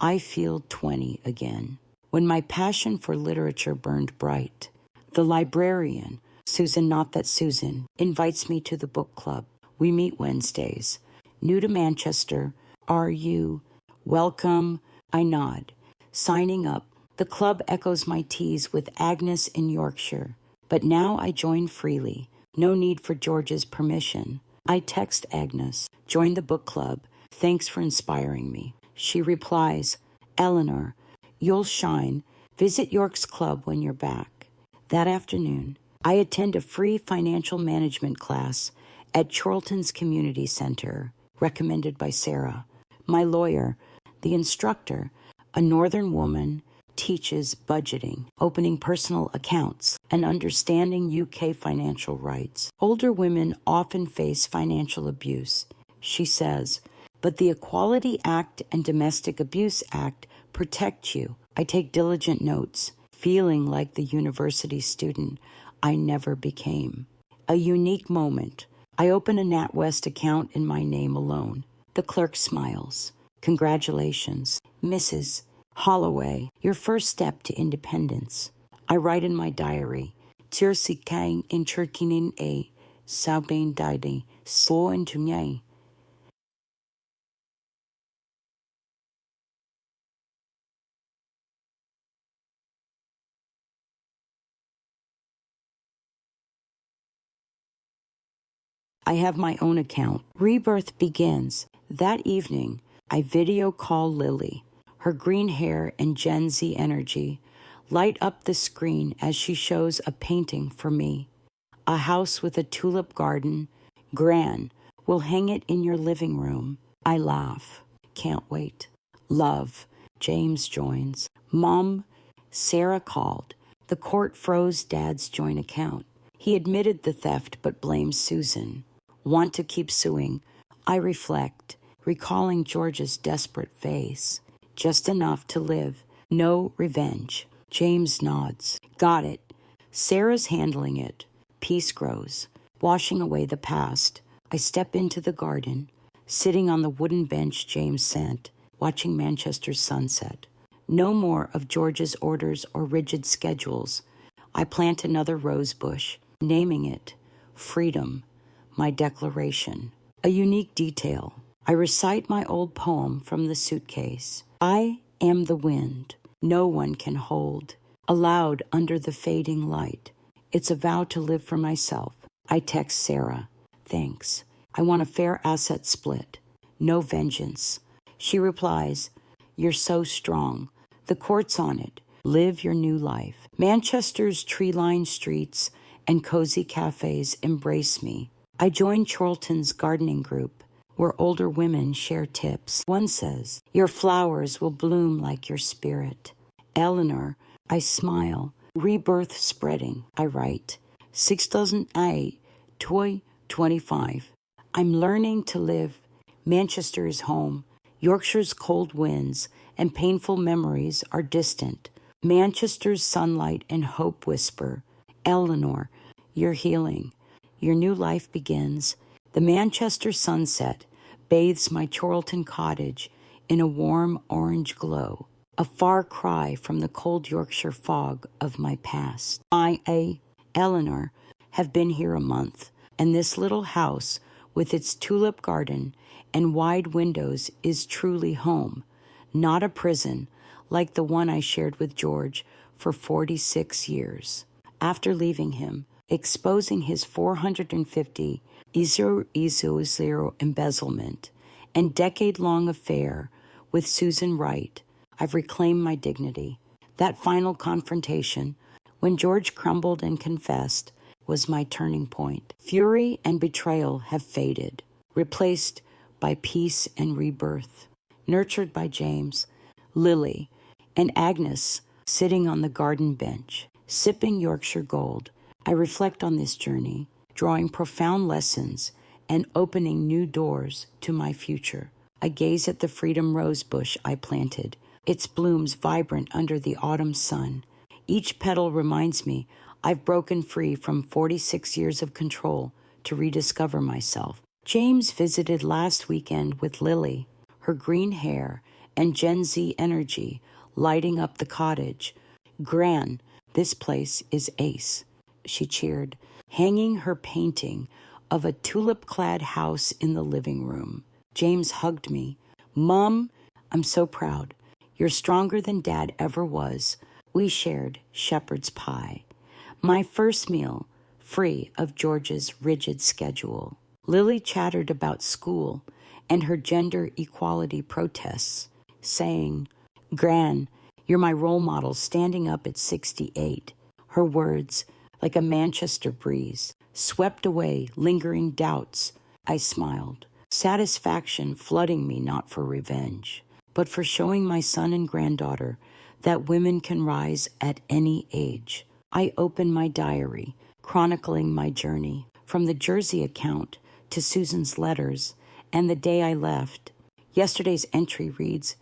I feel 20 again. When my passion for literature burned bright, the librarian, Susan, not that Susan, invites me to the book club. We meet Wednesdays. New to Manchester, are you? Welcome. I nod. Signing up. The club echoes my tease with Agnes in Yorkshire. But now I join freely. No need for George's permission. I text Agnes. Join the book club. Thanks for inspiring me. She replies, Eleanor, you'll shine. Visit York's club when you're back. That afternoon, I attend a free financial management class at Chorlton's Community Center, recommended by Sarah. My lawyer, the instructor, a northern woman, teaches budgeting, opening personal accounts, and understanding UK financial rights. Older women often face financial abuse, she says, but the Equality Act and Domestic Abuse Act protect you. I take diligent notes, feeling like the university student I never became. A unique moment. I open a NatWest account in my name alone. The clerk smiles. Congratulations, Mrs. Holloway, your first step to independence. I write in my diary, Tirsi kang in Chirkinin a Saubain Didi, so in Tunyay. I have my own account. Rebirth begins. That evening, I video call Lily. Her green hair and Gen Z energy light up the screen as she shows a painting for me. A house with a tulip garden. Gran, we'll hang it in your living room. I laugh. Can't wait. Love. James joins. Mom, Sarah called. The court froze Dad's joint account. He admitted the theft but blames Susan. Want to keep suing. I reflect, recalling George's desperate face. Just enough to live. No revenge. James nods. Got it. Sarah's handling it. Peace grows. Washing away the past. I step into the garden, sitting on the wooden bench James sent, watching Manchester's sunset. No more of George's orders or rigid schedules. I plant another rose bush, naming it Freedom, my declaration. A unique detail. I recite my old poem from the suitcase. I am the wind no one can hold, aloud under the fading light. It's a vow to live for myself. I text Sarah. Thanks. I want a fair asset split. No vengeance. She replies, you're so strong. The court's on it. Live your new life. Manchester's tree-lined streets and cozy cafes embrace me. I join Chorlton's gardening group, where older women share tips. One says, your flowers will bloom like your spirit. Eleanor, I smile. Rebirth spreading, I write. 2008, Toy 25. I'm learning to live. Manchester is home. Yorkshire's cold winds and painful memories are distant. Manchester's sunlight and hope whisper. Eleanor, you're healing. Your new life begins. The Manchester sunset bathes my Chorlton cottage in a warm orange glow, a far cry from the cold Yorkshire fog of my past. Eleanor, have been here a month, and this little house with its tulip garden and wide windows is truly home, not a prison like the one I shared with George for 46 years. After leaving him, exposing his 450 000 embezzlement and decade-long affair with Susan Wright, I've reclaimed my dignity. That final confrontation, when George crumbled and confessed, was my turning point. Fury and betrayal have faded, replaced by peace and rebirth. Nurtured by James, Lily, and Agnes sitting on the garden bench, sipping Yorkshire Gold, I reflect on this journey, drawing profound lessons and opening new doors to my future. I gaze at the freedom rose bush I planted, its blooms vibrant under the autumn sun. Each petal reminds me I've broken free from 46 years of control to rediscover myself. James visited last weekend with Lily, her green hair and Gen Z energy lighting up the cottage. Gran, this place is ace, she cheered, hanging her painting of a tulip-clad house in the living room. James hugged me. Mom, I'm so proud. You're stronger than Dad ever was. We shared shepherd's pie. My first meal, free of George's rigid schedule. Lily chattered about school and her gender equality protests, saying, Gran, you're my role model standing up at 68. Her words, like a Manchester breeze, swept away lingering doubts. I smiled, satisfaction flooding me not for revenge, but for showing my son and granddaughter that women can rise at any age. I opened my diary, chronicling my journey, from the Jersey account to Susan's letters, and the day I left. Yesterday's entry reads,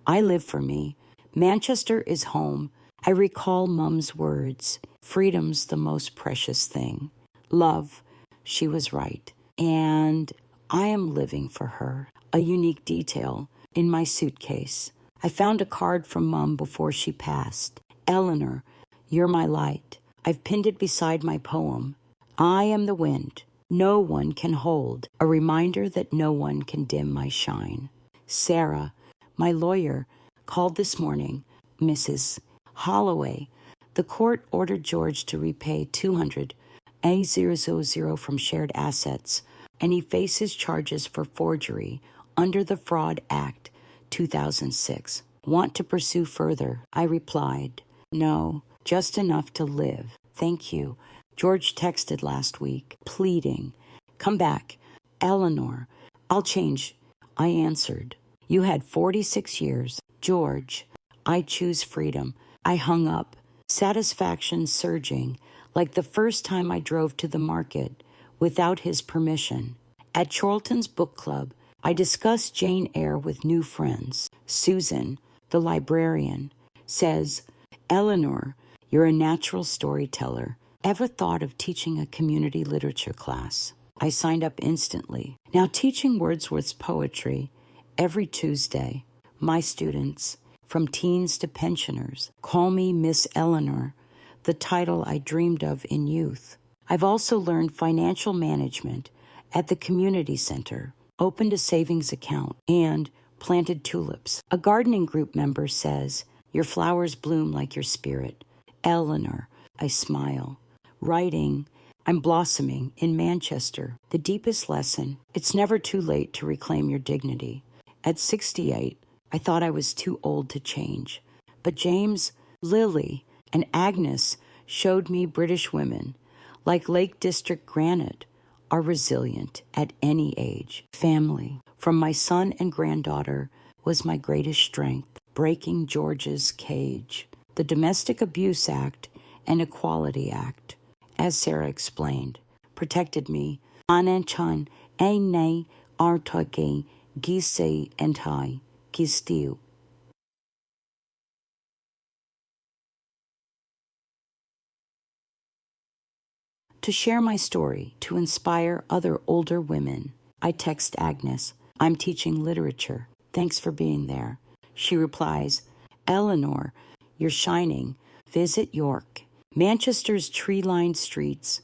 I live for me. Manchester is home. I recall Mum's words. Freedom's the most precious thing. Love, she was right. And I am living for her. A unique detail in my suitcase. I found a card from Mum before she passed. Eleanor, you're my light. I've pinned it beside my poem. I am the wind no one can hold, a reminder that no one can dim my shine. Sarah, my lawyer, called this morning. Mrs. Holloway, the court ordered George to repay $200,000 from shared assets, and he faces charges for forgery under the Fraud Act 2006. Want to pursue further? I replied, no, just enough to live. Thank you. George texted last week, pleading, come back. Eleanor, I'll change. I answered, you had 46 years. George, I choose freedom. I hung up, satisfaction surging, like the first time I drove to the market without his permission. At Charlton's book club, I discussed Jane Eyre with new friends. Susan, the librarian, says, Eleanor, you're a natural storyteller. Ever thought of teaching a community literature class? I signed up instantly. Now teaching Wordsworth's poetry every Tuesday. My students, from teens to pensioners, call me Miss Eleanor, the title I dreamed of in youth. I've also learned financial management at the community center, opened a savings account, and planted tulips. A gardening group member says, your flowers bloom like your spirit. Eleanor, I smile. Writing, I'm blossoming in Manchester. The deepest lesson, it's never too late to reclaim your dignity. At 68, I thought I was too old to change. But James, Lily, and Agnes showed me British women, like Lake District granite, are resilient at any age. Family, from my son and granddaughter, was my greatest strength, breaking George's cage. The Domestic Abuse Act and Equality Act, as Sarah explained, protected me. Ananchan ene artage gise entai gistiu. To share my story, to inspire other older women, I text Agnes, I'm teaching literature. Thanks for being there. She replies, Eleanor, you're shining. Visit York. Manchester's tree-lined streets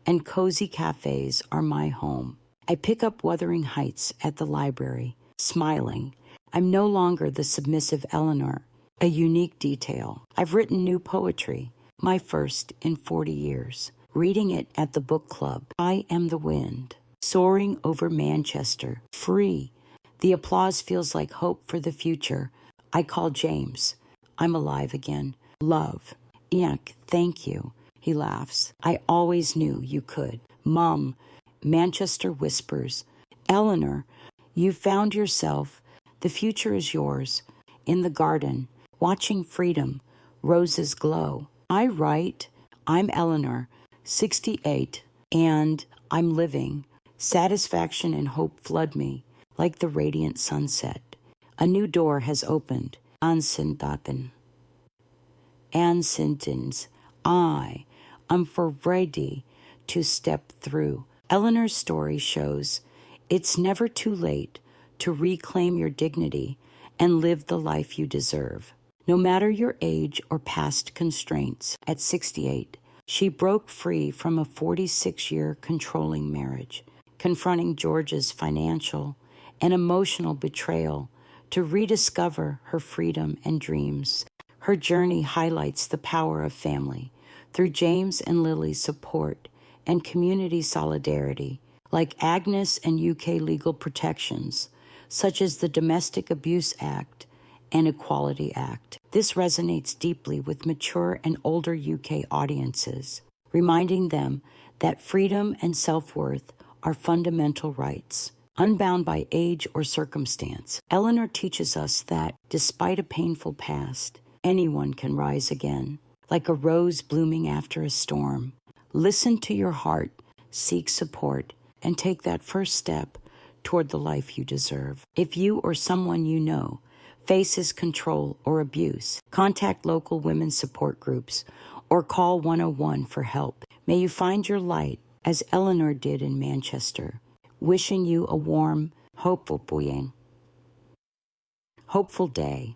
and cozy cafes are my home. I pick up Wuthering Heights at the library, smiling. I'm no longer the submissive Eleanor, a unique detail. I've written new poetry, my first in 40 years. Reading it at the book club. I am the wind, soaring over Manchester, free. The applause feels like hope for the future. I call James. I'm alive again. Love. Yank, thank you. He laughs. I always knew you could. Mum, Manchester whispers. Eleanor, you found yourself. The future is yours. In the garden, watching freedom, roses glow. I write. I'm Eleanor, 68, and I'm living. Satisfaction and hope flood me like the radiant sunset. A new door has opened. Ansindaten. Ansintens. I'm for ready to step through. Eleanor's story shows it's never too late to reclaim your dignity and live the life you deserve. No matter your age or past constraints, at 68, she broke free from a 46-year controlling marriage, confronting George's financial and emotional betrayal to rediscover her freedom and dreams. Her journey highlights the power of family through James and Lily's support and community solidarity, like Agnes and UK legal protections, such as the Domestic Abuse Act and Equality Act. This resonates deeply with mature and older UK audiences, reminding them that freedom and self-worth are fundamental rights, unbound by age or circumstance. Eleanor teaches us that, despite a painful past, anyone can rise again, like a rose blooming after a storm. Listen to your heart, seek support, and take that first step toward the life you deserve. If you or someone you know faces control or abuse, contact local women's support groups or call 101 for help. May you find your light, as Eleanor did in Manchester. Wishing you a warm, hopeful day.